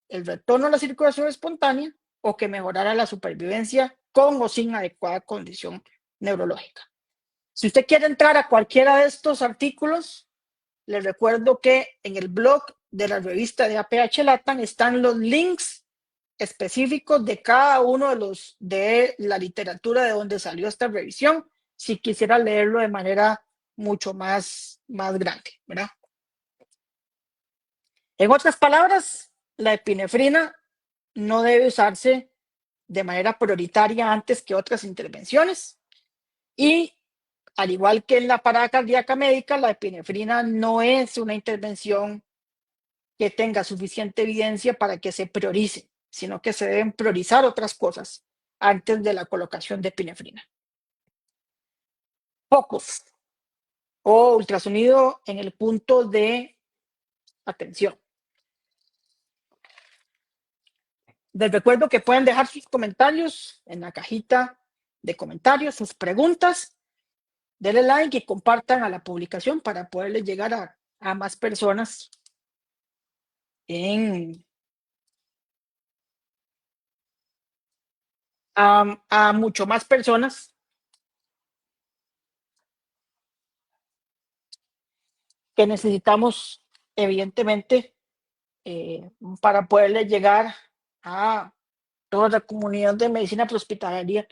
el retorno a la circulación espontánea o que mejorara la supervivencia con o sin adecuada condición neurológica. Si usted quiere entrar a cualquiera de estos artículos, les recuerdo que en el blog de la revista de APH Latam están los links específicos de cada uno de la literatura de donde salió esta revisión, si quisiera leerlo de manera mucho más grande, ¿verdad? En otras palabras, la epinefrina no debe usarse de manera prioritaria antes que otras intervenciones y al igual que en la parada cardíaca médica, la epinefrina no es una intervención que tenga suficiente evidencia para que se priorice, sino que se deben priorizar otras cosas antes de la colocación de epinefrina. POCUS o ultrasonido en el punto de atención. Les recuerdo que pueden dejar sus comentarios en la cajita de comentarios, sus preguntas. Denle like y compartan a la publicación para poderles llegar a más personas a mucho más personas que necesitamos, evidentemente, para poderles llegar a toda la comunidad de medicina prehospitalaria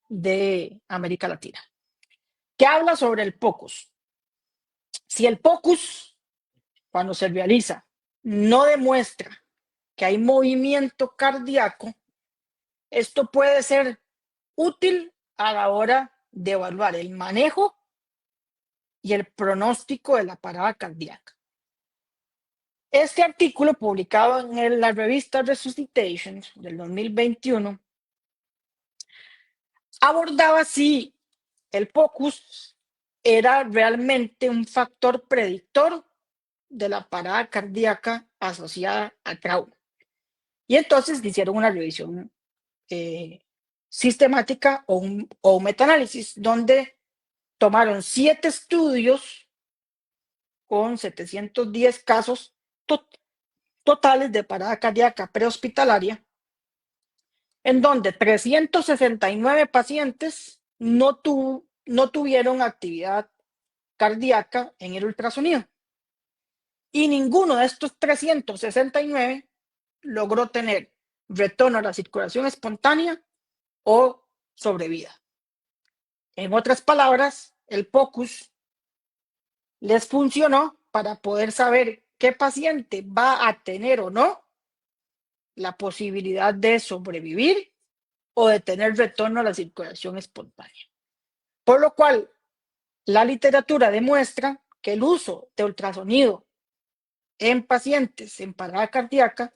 de América Latina. ¿Qué habla sobre el POCUS? Si el POCUS, cuando se realiza, no demuestra que hay movimiento cardíaco, esto puede ser útil a la hora de evaluar el manejo y el pronóstico de la parada cardíaca. Este artículo, publicado en la revista Resuscitation del 2021, abordaba si el POCUS era realmente un factor predictor de la parada cardíaca asociada al trauma. Y entonces hicieron una revisión sistemática o un metaanálisis donde tomaron 7 estudios con 710 casos totales de parada cardíaca prehospitalaria, en donde 369 pacientes no tuvieron actividad cardíaca en el ultrasonido. Y ninguno de estos 369 logró tener retorno a la circulación espontánea o sobrevida. En otras palabras, el POCUS les funcionó para poder saber qué paciente va a tener o no la posibilidad de sobrevivir o de tener retorno a la circulación espontánea. Por lo cual, la literatura demuestra que el uso de ultrasonido en pacientes en parada cardíaca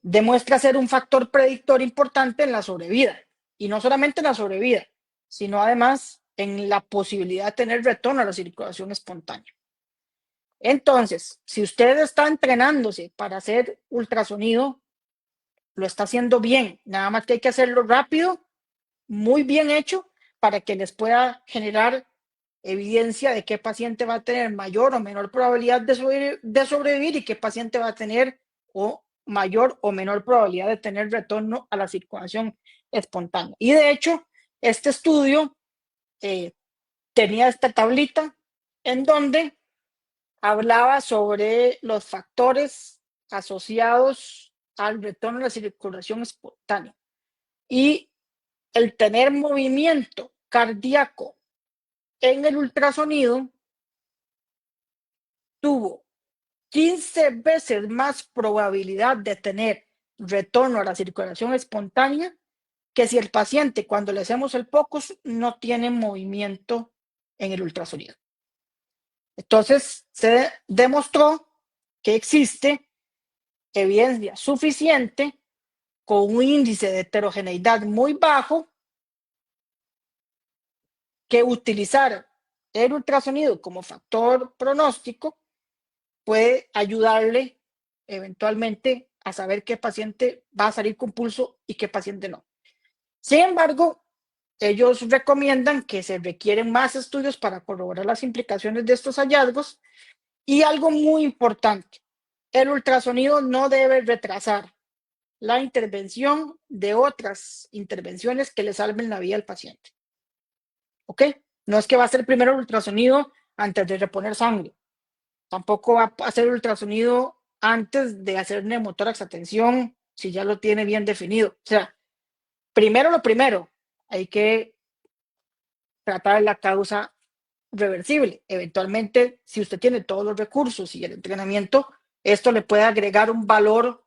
demuestra ser un factor predictor importante en la sobrevida. Y no solamente en la sobrevida, sino además en la posibilidad de tener retorno a la circulación espontánea. Entonces, si usted está entrenándose para hacer ultrasonido, lo está haciendo bien. Nada más que hay que hacerlo rápido, muy bien hecho, para que les pueda generar evidencia de qué paciente va a tener mayor o menor probabilidad de sobrevivir y qué paciente va a tener mayor o menor probabilidad de tener retorno a la circulación espontánea. Y de hecho, este estudio tenía esta tablita en donde hablaba sobre los factores asociados al retorno a la circulación espontánea. Y el tener movimiento cardíaco en el ultrasonido tuvo 15 veces más probabilidad de tener retorno a la circulación espontánea que si el paciente, cuando le hacemos el POCUS, no tiene movimiento en el ultrasonido. Entonces, se demostró que existe evidencia suficiente con un índice de heterogeneidad muy bajo que utilizar el ultrasonido como factor pronóstico puede ayudarle eventualmente a saber qué paciente va a salir con pulso y qué paciente no. Sin embargo, ellos recomiendan que se requieren más estudios para corroborar las implicaciones de estos hallazgos y algo muy importante, el ultrasonido no debe retrasar la intervención de otras intervenciones que le salven la vida al paciente. ¿Ok? No es que va a ser primero el ultrasonido antes de reponer sangre. Tampoco va a hacer el ultrasonido antes de hacer neumotórax, atención, si ya lo tiene bien definido. O sea, primero lo primero, hay que tratar la causa reversible. Eventualmente, si usted tiene todos los recursos y el entrenamiento, esto le puede agregar un valor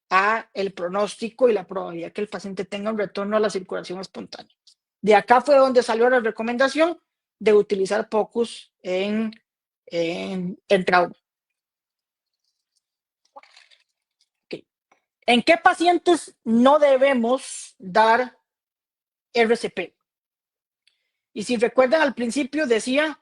a el pronóstico y la probabilidad que el paciente tenga un retorno a la circulación espontánea. De acá fue donde salió la recomendación de utilizar POCUS en trauma. Okay. ¿En qué pacientes no debemos dar RCP? Y si recuerdan, al principio decía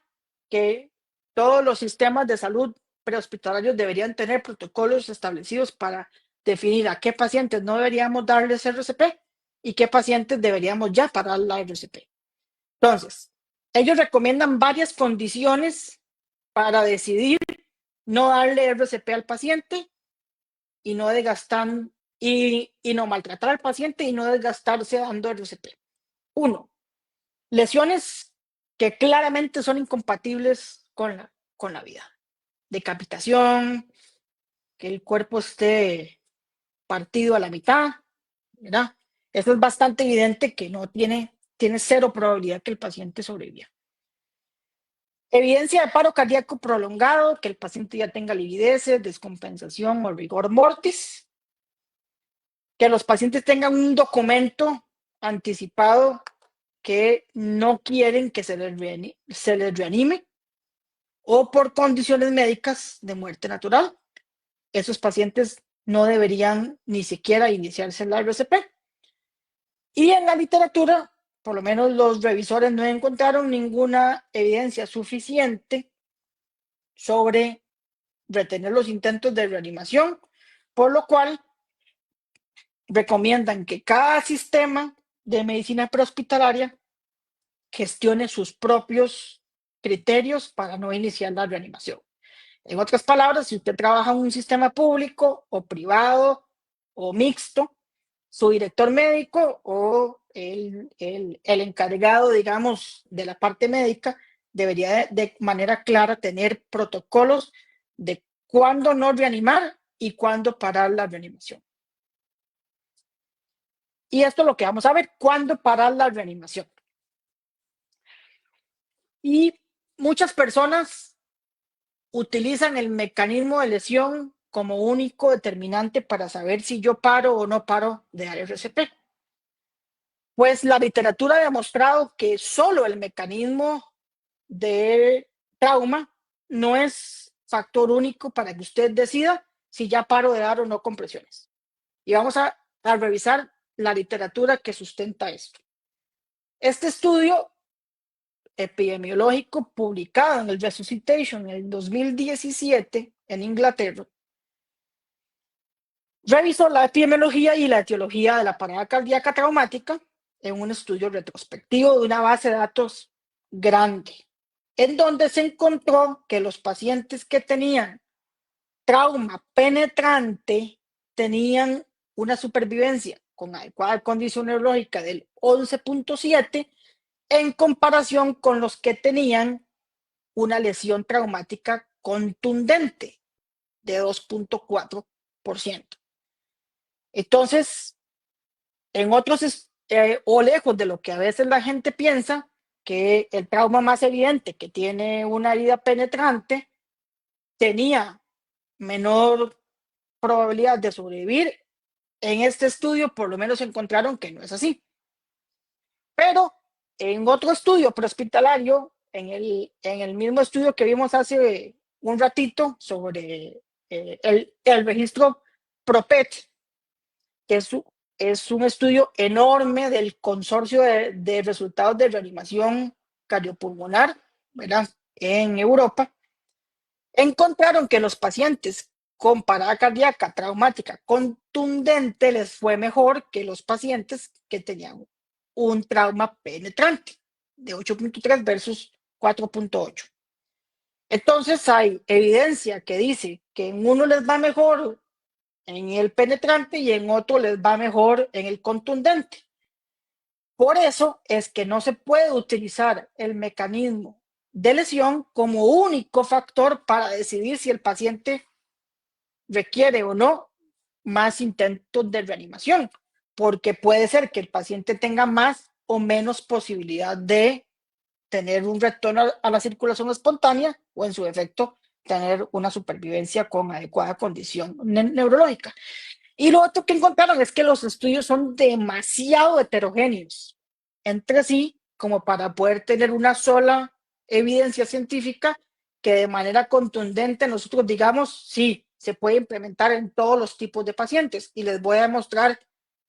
que todos los sistemas de salud prehospitalarios deberían tener protocolos establecidos para definir a qué pacientes no deberíamos darles RCP y qué pacientes deberíamos ya parar la RCP. Entonces, ellos recomiendan varias condiciones para decidir no darle RCP al paciente y no desgastar y no maltratar al paciente y no desgastarse dando RCP. 1. Lesiones que claramente son incompatibles con la vida. Decapitación, que el cuerpo esté partido a la mitad, ¿verdad? Eso es bastante evidente que no tiene cero probabilidad que el paciente sobreviva. Evidencia de paro cardíaco prolongado, que el paciente ya tenga livideces, descompensación o rigor mortis. Que los pacientes tengan un documento anticipado que no quieren que se les reanime o por condiciones médicas de muerte natural. Esos pacientes no deberían ni siquiera iniciarse la RCP. Y en la literatura, por lo menos los revisores no encontraron ninguna evidencia suficiente sobre retener los intentos de reanimación, por lo cual recomiendan que cada sistema de medicina prehospitalaria gestione sus propios criterios para no iniciar la reanimación. En otras palabras, si usted trabaja en un sistema público o privado o mixto, su director médico o el encargado, digamos, de la parte médica debería de manera clara tener protocolos de cuándo no reanimar y cuándo parar la reanimación. Y esto es lo que vamos a ver, cuándo parar la reanimación. Y muchas personas utilizan el mecanismo de lesión como único determinante para saber si yo paro o no paro de dar RCP. Pues la literatura ha demostrado que solo el mecanismo de trauma no es factor único para que usted decida si ya paro de dar o no compresiones. Y vamos a revisar la literatura que sustenta esto. Este estudio epidemiológico publicado en el Resuscitation en el 2017 en Inglaterra revisó la epidemiología y la etiología de la parada cardíaca traumática en un estudio retrospectivo de una base de datos grande, en donde se encontró que los pacientes que tenían trauma penetrante tenían una supervivencia con adecuada condición neurológica del 11.7 en comparación con los que tenían una lesión traumática contundente de 2.4%. Entonces, en otros, o lejos de lo que a veces la gente piensa, que el trauma más evidente que tiene una herida penetrante tenía menor probabilidad de sobrevivir. En este estudio, por lo menos, encontraron que no es así. Pero en otro estudio prehospitalario, en el mismo estudio que vimos hace un ratito sobre el registro PROPET, que es un estudio enorme del consorcio de resultados de reanimación cardiopulmonar, ¿verdad? En Europa, encontraron que los pacientes con parada cardíaca traumática contundente les fue mejor que los pacientes que tenían un trauma penetrante de 8.3 versus 4.8. Entonces hay evidencia que dice que en uno les va mejor en el penetrante y en otro les va mejor en el contundente. Por eso es que no se puede utilizar el mecanismo de lesión como único factor para decidir si el paciente requiere o no más intentos de reanimación, porque puede ser que el paciente tenga más o menos posibilidad de tener un retorno a la circulación espontánea o en su efecto tener una supervivencia con adecuada condición neurológica. Y lo otro que encontraron es que los estudios son demasiado heterogéneos entre sí como para poder tener una sola evidencia científica que de manera contundente nosotros digamos, sí, se puede implementar en todos los tipos de pacientes. Y les voy a mostrar,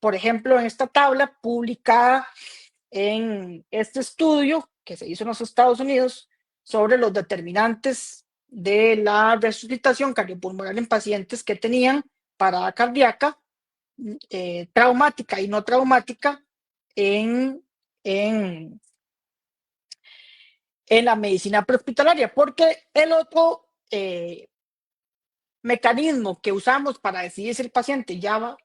por ejemplo, en esta tabla publicada en este estudio que se hizo en los Estados Unidos sobre los determinantes de la resucitación cardiopulmonar en pacientes que tenían parada cardíaca traumática y no traumática en, en, en la medicina prehospitalaria, porque el otro mecanismo que usamos para decidir si el paciente ya va,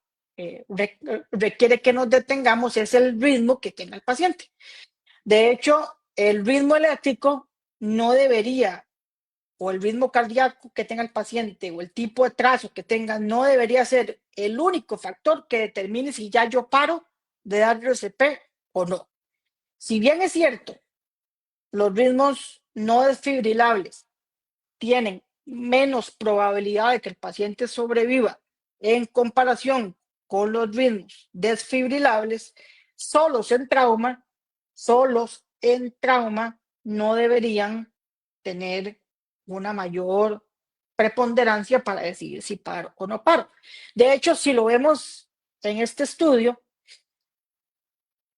requiere que nos detengamos es el ritmo que tenga el paciente. De hecho, el ritmo eléctrico no debería, o el ritmo cardíaco que tenga el paciente, o el tipo de trazo que tenga, no debería ser el único factor que determine si ya yo paro de dar RCP o no. Si bien es cierto, los ritmos no desfibrilables tienen menos probabilidad de que el paciente sobreviva en comparación con los ritmos desfibrilables, solos en trauma no deberían tener una mayor preponderancia para decidir si paro o no paro. De hecho, si lo vemos en este estudio,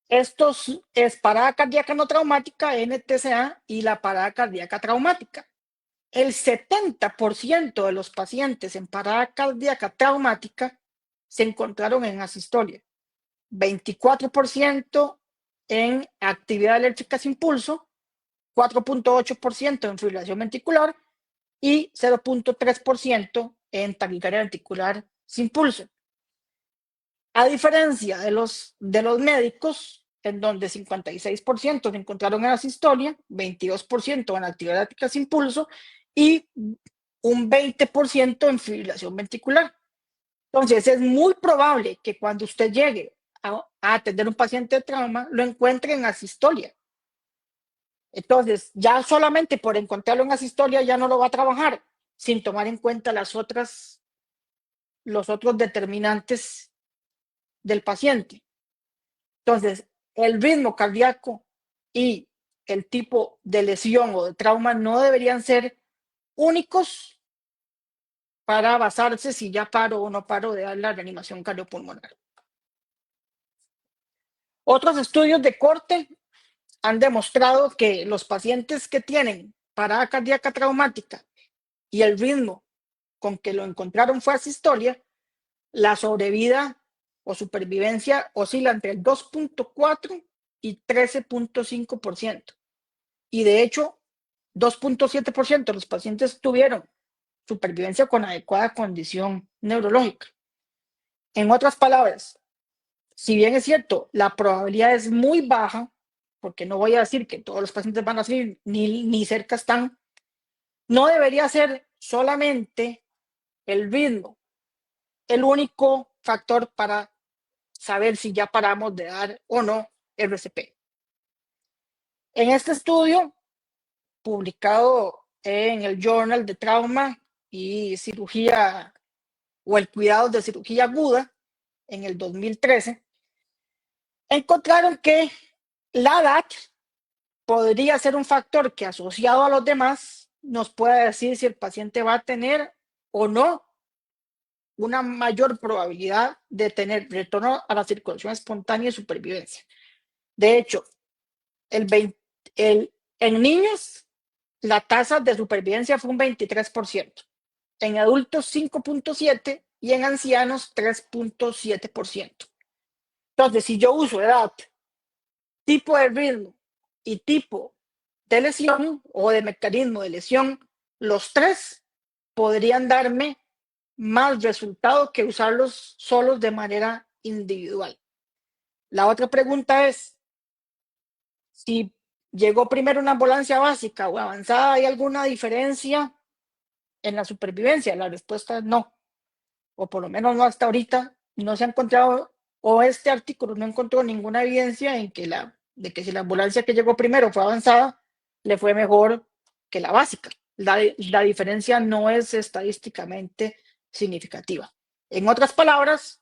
estos es parada cardíaca no traumática, NTCA, y la parada cardíaca traumática. El 70% de los pacientes en parada cardíaca traumática se encontraron en asistolia, 24% en actividad eléctrica sin pulso, 4.8% en fibrilación ventricular y 0.3% en taquicardia ventricular sin pulso. A diferencia de los médicos, en donde 56% se encontraron en asistolia, 22% en actividad eléctrica sin pulso y un 20% en fibrilación ventricular. Entonces, es muy probable que cuando usted llegue a atender un paciente de trauma, lo encuentre en asistolia. Entonces, ya solamente por encontrarlo en asistolia ya no lo va a trabajar, sin tomar en cuenta los otros determinantes del paciente. Entonces, el ritmo cardíaco y el tipo de lesión o de trauma no deberían ser únicos para basarse si ya paro o no paro de dar la reanimación cardiopulmonar. Otros estudios de corte han demostrado que los pacientes que tienen parada cardíaca traumática y el ritmo con que lo encontraron fue asistolia, la sobrevida o supervivencia oscila entre el 2.4 y 13.5%. Y de hecho, 2.7% de los pacientes tuvieron supervivencia con adecuada condición neurológica. En otras palabras, si bien es cierto, la probabilidad es muy baja, porque no voy a decir que todos los pacientes van a salir, ni cerca están No debería ser solamente el ritmo el único factor para saber si ya paramos de dar o no RCP. En este estudio, publicado en el Journal de Trauma y Cirugía o el Cuidado de Cirugía Aguda en el 2013, encontraron que la edad podría ser un factor que asociado a los demás nos pueda decir si el paciente va a tener o no una mayor probabilidad de tener retorno a la circulación espontánea y supervivencia. De hecho, en niños, la tasa de supervivencia fue un 23%, en adultos 5.7% y en ancianos 3.7%. Entonces, si yo uso edad, tipo de ritmo y tipo de lesión o de mecanismo de lesión, los tres podrían darme más resultado que usarlos solos de manera individual. La otra pregunta es, si llegó primero una ambulancia básica o avanzada, ¿hay alguna diferencia en la supervivencia? La respuesta es no, o por lo menos no hasta ahorita. No se ha encontrado, o este artículo no encontró ninguna evidencia en que de que si la ambulancia que llegó primero fue avanzada, le fue mejor que la básica. La diferencia no es estadísticamente significativa. En otras palabras,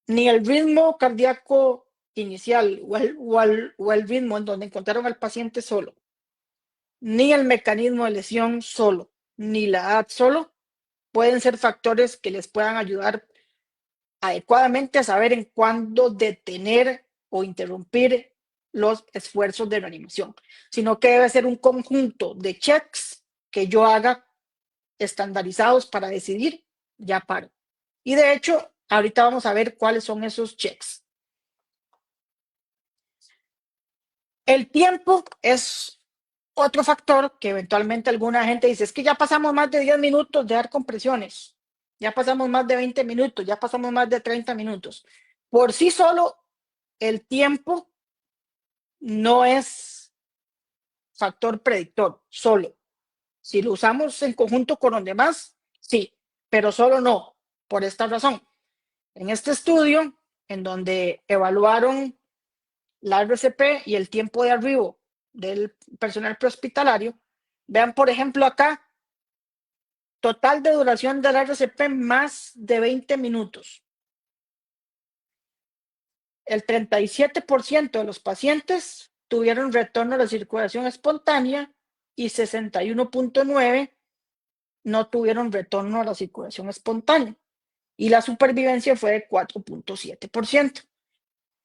ni el ritmo cardíaco inicial o el ritmo en donde encontraron al paciente solo, ni el mecanismo de lesión solo, ni la edad solo, pueden ser factores que les puedan ayudar adecuadamente a saber en cuándo detener o interrumpir los esfuerzos de reanimación, sino que debe ser un conjunto de checks que yo haga estandarizados para decidir, ya paro. Y de hecho, ahorita vamos a ver cuáles son esos checks. El tiempo es otro factor que eventualmente alguna gente dice, es que ya pasamos más de 10 minutos de dar compresiones, ya pasamos más de 20 minutos, ya pasamos más de 30 minutos. Por sí solo, el tiempo no es factor predictor, solo. Si lo usamos en conjunto con los demás, sí, pero solo no, por esta razón. En este estudio, en donde evaluaron la RCP y el tiempo de arribo del personal prehospitalario, vean, por ejemplo, acá, total de duración de la RCP más de 20 minutos. El 37% de los pacientes tuvieron retorno a la circulación espontánea y 61.9% no tuvieron retorno a la circulación espontánea. Y la supervivencia fue de 4.7%.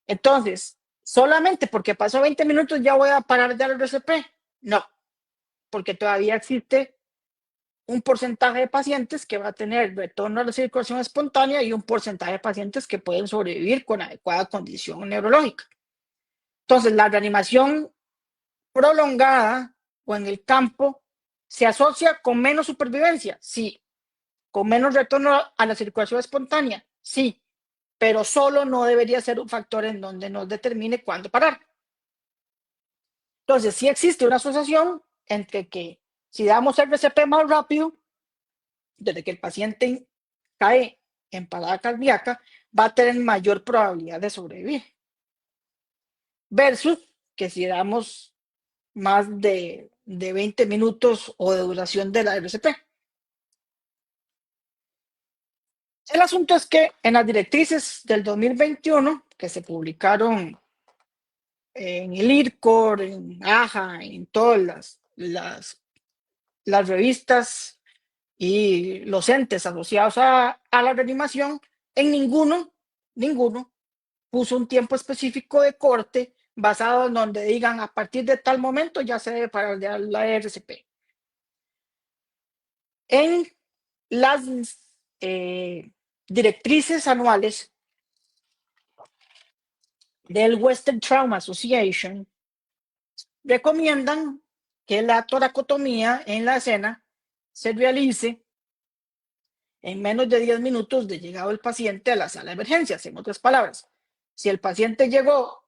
Entonces, solamente porque pasó 20 minutos ya voy a parar de dar el RCP. No, porque todavía existe un porcentaje de pacientes que va a tener retorno a la circulación espontánea y un porcentaje de pacientes que pueden sobrevivir con adecuada condición neurológica. Entonces, la reanimación prolongada o en el campo se asocia con menos supervivencia, sí. Con menos retorno a la circulación espontánea, sí. Pero solo no debería ser un factor en donde nos determine cuándo parar. Entonces, sí existe una asociación entre que si damos RCP más rápido, desde que el paciente cae en parada cardíaca, va a tener mayor probabilidad de sobrevivir. Versus que si damos más de 20 minutos o de duración de la RCP. El asunto es que en las directrices del 2021, que se publicaron en el IRCOR, en AJA, en todas las revistas y los entes asociados a la reanimación, en ninguno puso un tiempo específico de corte basado en donde digan a partir de tal momento ya se debe parar de la RCP. En las directrices anuales del Western Trauma Association recomiendan que la toracotomía en la escena se realice en menos de 10 minutos de llegado el paciente a la sala de emergencias. En otras palabras, si el paciente llegó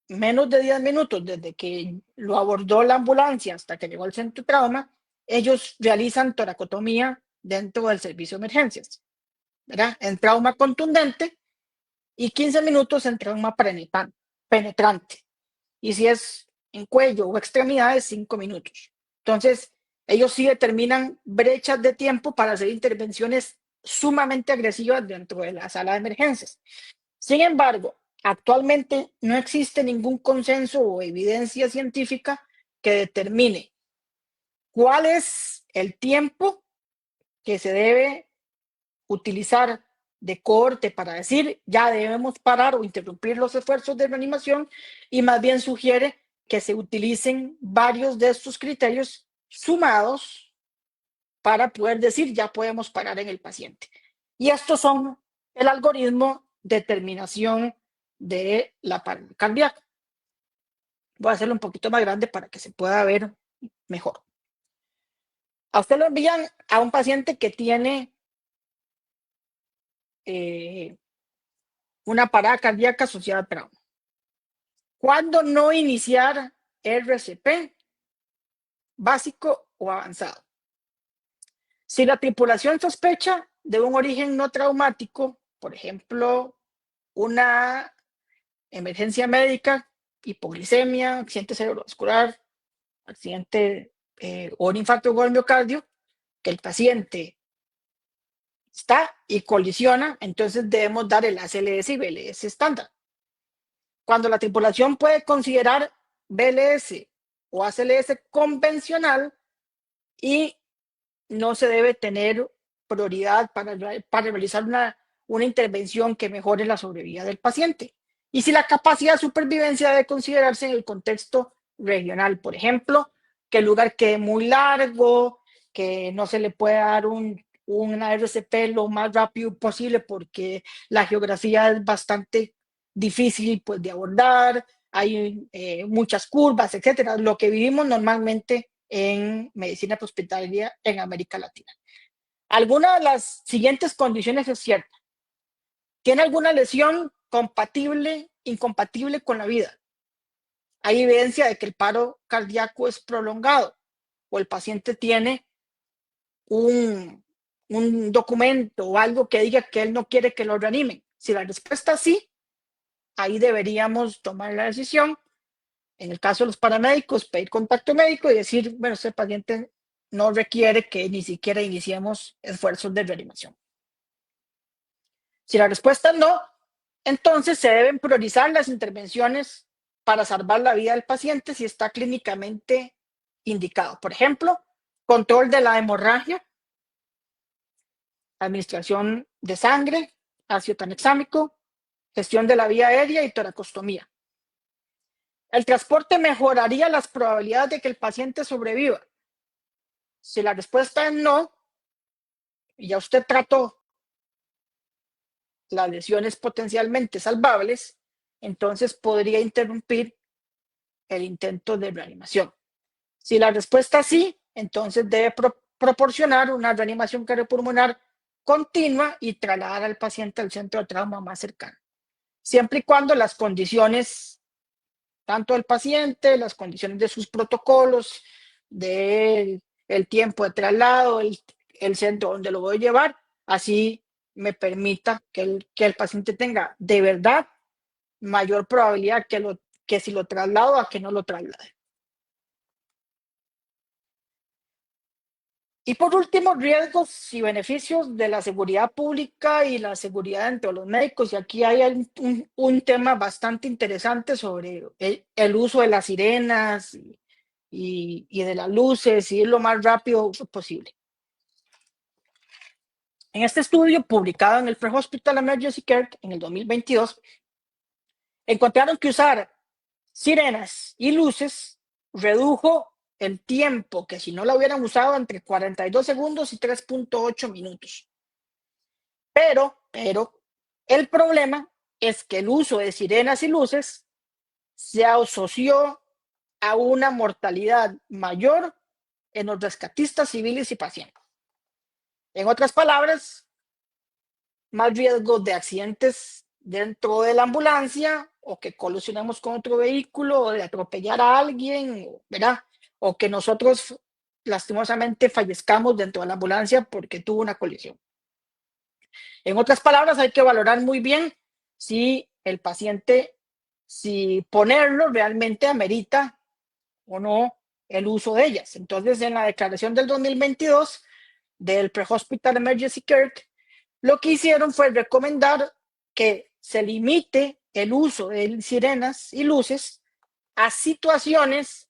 menos de 10 minutos desde que lo abordó la ambulancia hasta que llegó al centro de trauma, ellos realizan toracotomía dentro del servicio de emergencias, ¿verdad? En trauma contundente y 15 minutos en trauma penetrante. Y si es en cuello o extremidades, 5 minutos. Entonces, ellos sí determinan brechas de tiempo para hacer intervenciones sumamente agresivas dentro de la sala de emergencias. Sin embargo, actualmente no existe ningún consenso o evidencia científica que determine cuál es el tiempo que se debe utilizar de corte para decir ya debemos parar o interrumpir los esfuerzos de reanimación, y más bien sugiere que se utilicen varios de estos criterios sumados para poder decir ya podemos parar en el paciente. Y estos son el algoritmo de determinación de la parada cardíaca. Voy a hacerlo un poquito más grande para que se pueda ver mejor. A usted lo envían a un paciente que tiene una parada cardíaca asociada a trauma. ¿Cuándo no iniciar RCP básico o avanzado? Si la tripulación sospecha de un origen no traumático, por ejemplo, una emergencia médica, hipoglicemia, accidente cerebrovascular, accidente o un infarto del miocardio, que el paciente está y colisiona, entonces debemos dar el ACLS y BLS estándar. Cuando la tripulación puede considerar BLS o ACLS convencional y no se debe tener prioridad para realizar una intervención que mejore la sobrevida del paciente. Y si la capacidad de supervivencia debe considerarse en el contexto regional, por ejemplo, que el lugar quede muy largo, que no se le puede dar una RCP lo más rápido posible porque la geografía es bastante difícil pues, de abordar, hay muchas curvas, etcétera, lo que vivimos normalmente en medicina hospitalaria en América Latina. ¿Alguna de las siguientes condiciones es cierta? ¿Tiene alguna lesión incompatible con la vida? Hay evidencia de que el paro cardíaco es prolongado o el paciente tiene un documento o algo que diga que él no quiere que lo reanimen. Si la respuesta es sí, ahí deberíamos tomar la decisión. En el caso de los paramédicos, pedir contacto médico y decir, bueno, este paciente no requiere que ni siquiera iniciemos esfuerzos de reanimación. Si la respuesta es no, entonces se deben priorizar las intervenciones para salvar la vida del paciente si está clínicamente indicado. Por ejemplo, control de la hemorragia, administración de sangre, ácido tranexámico, gestión de la vía aérea y toracostomía. ¿El transporte mejoraría las probabilidades de que el paciente sobreviva? Si la respuesta es no, y ya usted trató las lesiones potencialmente salvables, entonces podría interrumpir el intento de reanimación. Si la respuesta es sí, entonces debe proporcionar una reanimación cardiopulmonar continua y trasladar al paciente al centro de trauma más cercano, siempre y cuando las condiciones, tanto del paciente, las condiciones de sus protocolos, del tiempo de traslado, el centro donde lo voy a llevar, así me permita que el paciente tenga de verdad mayor probabilidad que si lo traslado a que no lo traslade. Y por último, riesgos y beneficios de la seguridad pública y la seguridad entre los médicos. Y aquí hay un tema bastante interesante sobre el uso de las sirenas y de las luces y ir lo más rápido posible. En este estudio publicado en el Pre-Hospital Emergency Care en el 2022, encontraron que usar sirenas y luces redujo el tiempo que si no la hubieran usado entre 42 segundos y 3.8 minutos. Pero el problema es que el uso de sirenas y luces se asoció a una mortalidad mayor en los rescatistas civiles y pacientes. En otras palabras, más riesgo de accidentes dentro de la ambulancia o que colisionemos con otro vehículo o de atropellar a alguien, ¿verdad? O que nosotros lastimosamente fallezcamos dentro de la ambulancia porque tuvo una colisión. En otras palabras, hay que valorar muy bien si el paciente, si ponerlo realmente amerita o no el uso de ellas. Entonces, en la declaración del 2022 del Pre-Hospital Emergency Care, lo que hicieron fue recomendar que se limite el uso de sirenas y luces a situaciones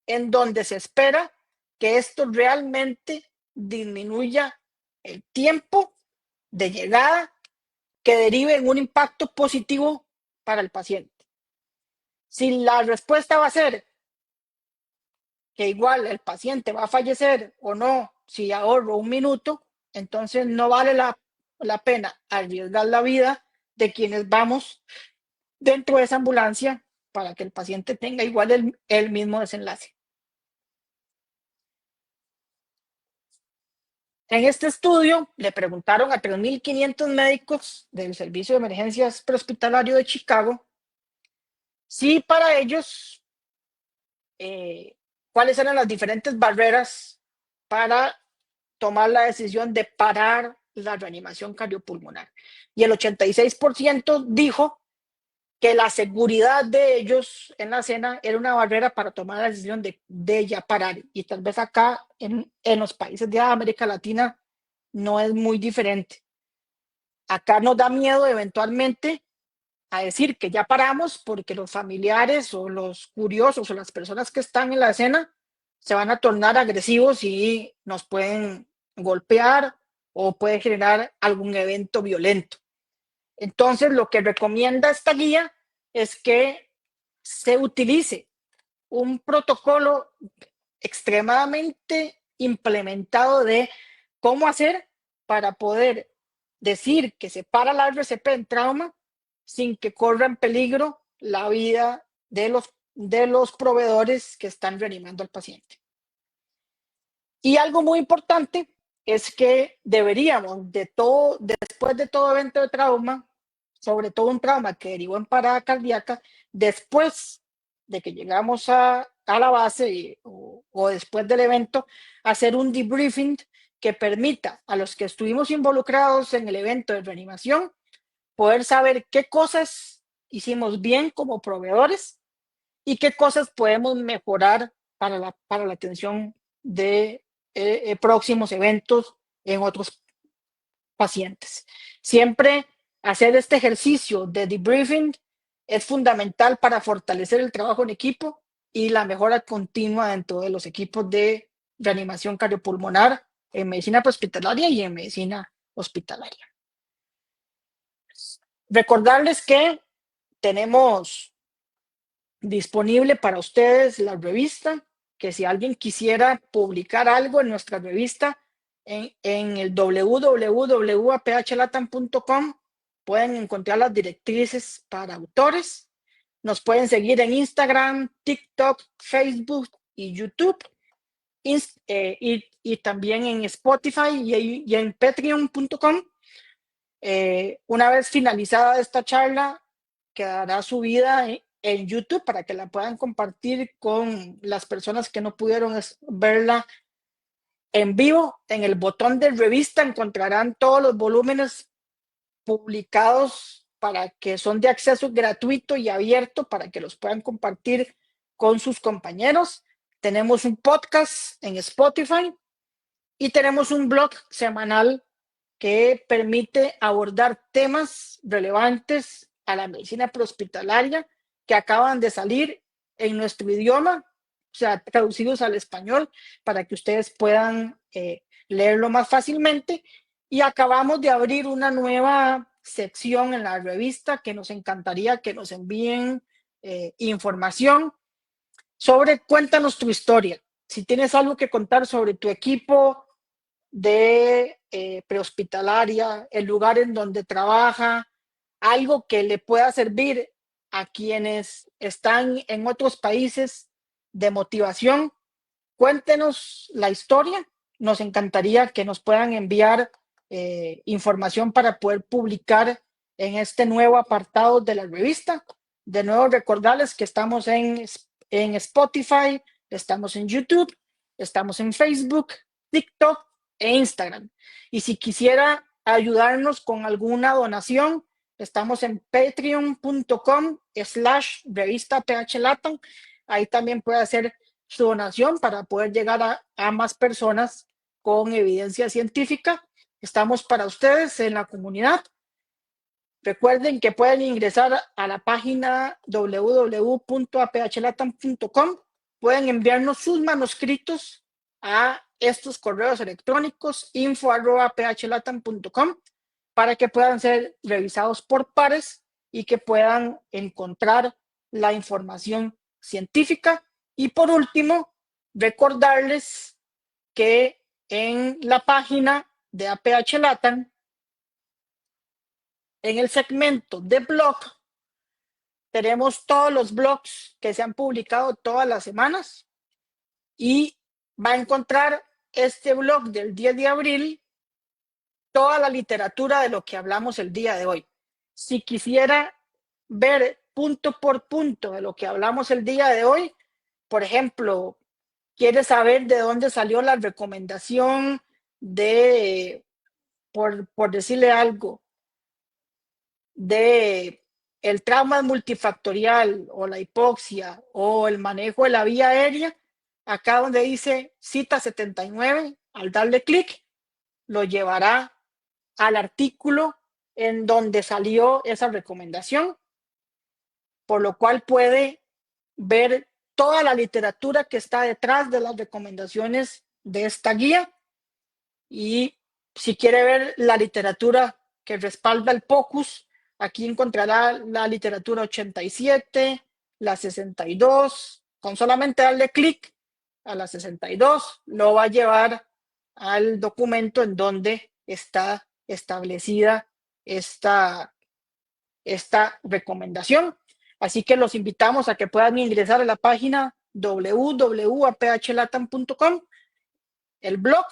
en donde se espera que esto realmente disminuya el tiempo de llegada que derive en un impacto positivo para el paciente. Si la respuesta va a ser que igual el paciente va a fallecer o no, si ahorro un minuto, entonces no vale la pena arriesgar la vida de quienes vamos dentro de esa ambulancia para que el paciente tenga igual el mismo desenlace. En este estudio le preguntaron a 3.500 médicos del Servicio de Emergencias Prehospitalario de Chicago si para ellos cuáles eran las diferentes barreras para tomar la decisión de parar la reanimación cardiopulmonar. Y el 86% dijo que la seguridad de ellos en la escena era una barrera para tomar la decisión de ya parar. Y tal vez acá en los países de América Latina no es muy diferente. Acá nos da miedo eventualmente a decir que ya paramos porque los familiares o los curiosos o las personas que están en la escena se van a tornar agresivos y nos pueden golpear o puede generar algún evento violento. Entonces, lo que recomienda esta guía es que se utilice un protocolo extremadamente implementado de cómo hacer para poder decir que se para la RCP en trauma sin que corra en peligro la vida de los proveedores que están reanimando al paciente. Y algo muy importante es que deberíamos, después de todo evento de trauma, sobre todo un trauma que derivó en parada cardíaca, después de que llegamos a la base o después del evento, hacer un debriefing que permita a los que estuvimos involucrados en el evento de reanimación poder saber qué cosas hicimos bien como proveedores y qué cosas podemos mejorar para la atención de próximos eventos en otros pacientes. Siempre hacer este ejercicio de debriefing es fundamental para fortalecer el trabajo en equipo y la mejora continua dentro de los equipos de reanimación cardiopulmonar en medicina prehospitalaria y en medicina hospitalaria. Recordarles que tenemos disponible para ustedes la revista, que si alguien quisiera publicar algo en nuestra revista, en el www.aphlatam.com pueden encontrar las directrices para autores. Nos pueden seguir en Instagram, TikTok, Facebook y YouTube. Y también en Spotify y en patreon.com. Una vez finalizada esta charla, quedará subida en YouTube para que la puedan compartir con las personas que no pudieron verla en vivo. En el botón de revista encontrarán todos los volúmenes publicados para que son de acceso gratuito y abierto para que los puedan compartir con sus compañeros. Tenemos un podcast en Spotify y tenemos un blog semanal que permite abordar temas relevantes a la medicina prehospitalaria que acaban de salir en nuestro idioma, o sea, traducidos al español para que ustedes puedan leerlo más fácilmente. Y acabamos de abrir una nueva sección en la revista que nos encantaría que nos envíen información sobre cuéntanos tu historia. Si tienes algo que contar sobre tu equipo de prehospitalaria, el lugar en donde trabaja, algo que le pueda servir a quienes están en otros países de motivación, cuéntenos la historia. Nos encantaría que nos puedan enviar información para poder publicar en este nuevo apartado de la revista. De nuevo, recordarles que estamos en Spotify, estamos en YouTube Estamos en Facebook, TikTok e Instagram. Y si quisiera ayudarnos con alguna donación, estamos en patreon.com/revista PH Latam. Ahí también puede hacer su donación para poder llegar a más personas con evidencia científica. Estamos para ustedes en la comunidad. Recuerden que pueden ingresar a la página www.aphlatam.com. Pueden enviarnos sus manuscritos a estos correos electrónicos info@phlatam.com para que puedan ser revisados por pares y que puedan encontrar la información científica. Y por último, recordarles que en la página de APH Latam, en el segmento de blog, tenemos todos los blogs que se han publicado todas las semanas y va a encontrar este blog del 10 de abril, toda la literatura de lo que hablamos el día de hoy. Si quisiera ver punto por punto de lo que hablamos el día de hoy, por ejemplo, quiere saber de dónde salió la recomendación de, por decirle algo, de el trauma multifactorial o la hipoxia o el manejo de la vía aérea, acá donde dice cita 79, al darle clic, lo llevará al artículo en donde salió esa recomendación, por lo cual puede ver toda la literatura que está detrás de las recomendaciones de esta guía. Y si quiere ver la literatura que respalda el POCUS, aquí encontrará la literatura 87, la 62. Con solamente darle clic a la 62, lo va a llevar al documento en donde está establecida esta recomendación. Así que los invitamos a que puedan ingresar a la página www.aphlatam.com, el blog,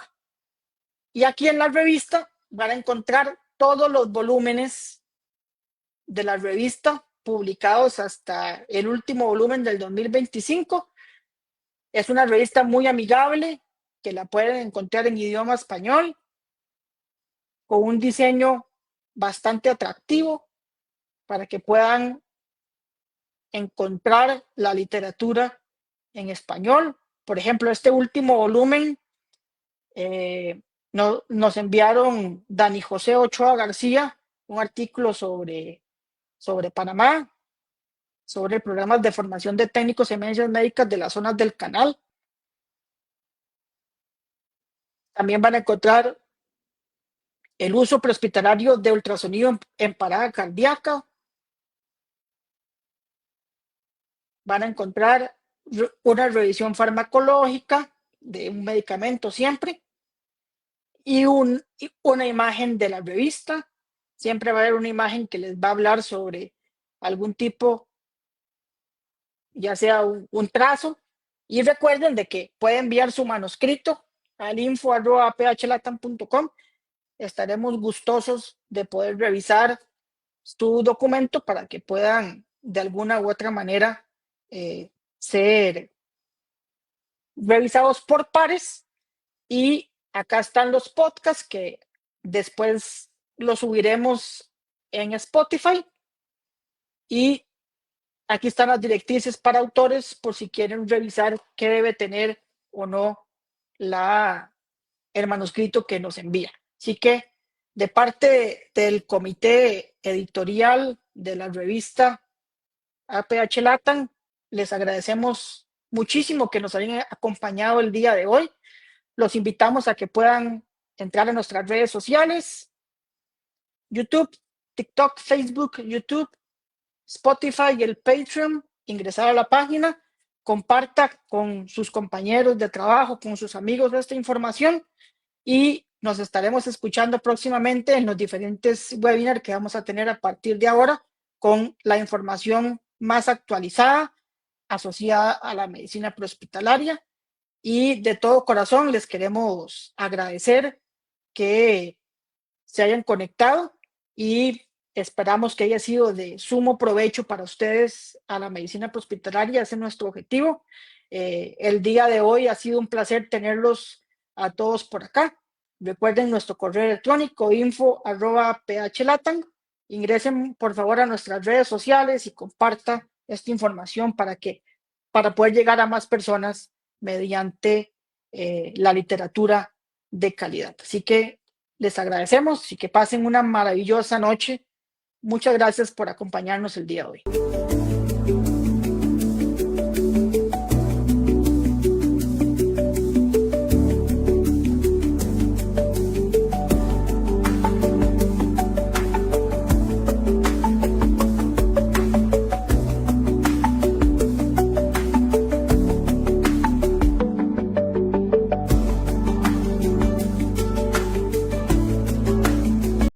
y aquí en la revista van a encontrar todos los volúmenes de la revista publicados hasta el último volumen del 2025. Es una revista muy amigable que la pueden encontrar en idioma español, con un diseño bastante atractivo para que puedan encontrar la literatura en español. Por ejemplo, este último volumen nos enviaron Dani José Ochoa García un artículo sobre Panamá, sobre programas de formación de técnicos en ciencias médicas de las zonas del canal. También van a encontrar el uso prehospitalario de ultrasonido en parada cardíaca. Van a encontrar una revisión farmacológica de un medicamento siempre y una imagen de la revista. Siempre va a haber una imagen que les va a hablar sobre algún tipo, ya sea un trazo. Y recuerden de que pueden enviar su manuscrito al info@phlatam.com. Estaremos gustosos de poder revisar su documento para que puedan de alguna u otra manera ser revisados por pares. Y acá están los podcasts que después los subiremos en Spotify. Y aquí están las directrices para autores por si quieren revisar qué debe tener o no el manuscrito que nos envía. Así que de parte del comité editorial de la revista APH Latam, les agradecemos muchísimo que nos hayan acompañado el día de hoy. Los invitamos a que puedan entrar a nuestras redes sociales: YouTube, TikTok, Facebook, YouTube, Spotify y el Patreon. Ingresar a la página, comparta con sus compañeros de trabajo, con sus amigos esta información, y nos estaremos escuchando próximamente en los diferentes webinars que vamos a tener a partir de ahora con la información más actualizada asociada a la medicina prehospitalaria. Y de todo corazón les queremos agradecer que se hayan conectado y esperamos que haya sido de sumo provecho para ustedes a la medicina prehospitalaria. Ese es nuestro objetivo. el día de hoy ha sido un placer tenerlos a todos por acá. Recuerden nuestro correo electrónico info@phlatam. Ingresen por favor a nuestras redes sociales y comparta esta información para poder llegar a más personas mediante la literatura de calidad. Así que les agradecemos y que pasen una maravillosa noche. Muchas gracias por acompañarnos el día de hoy.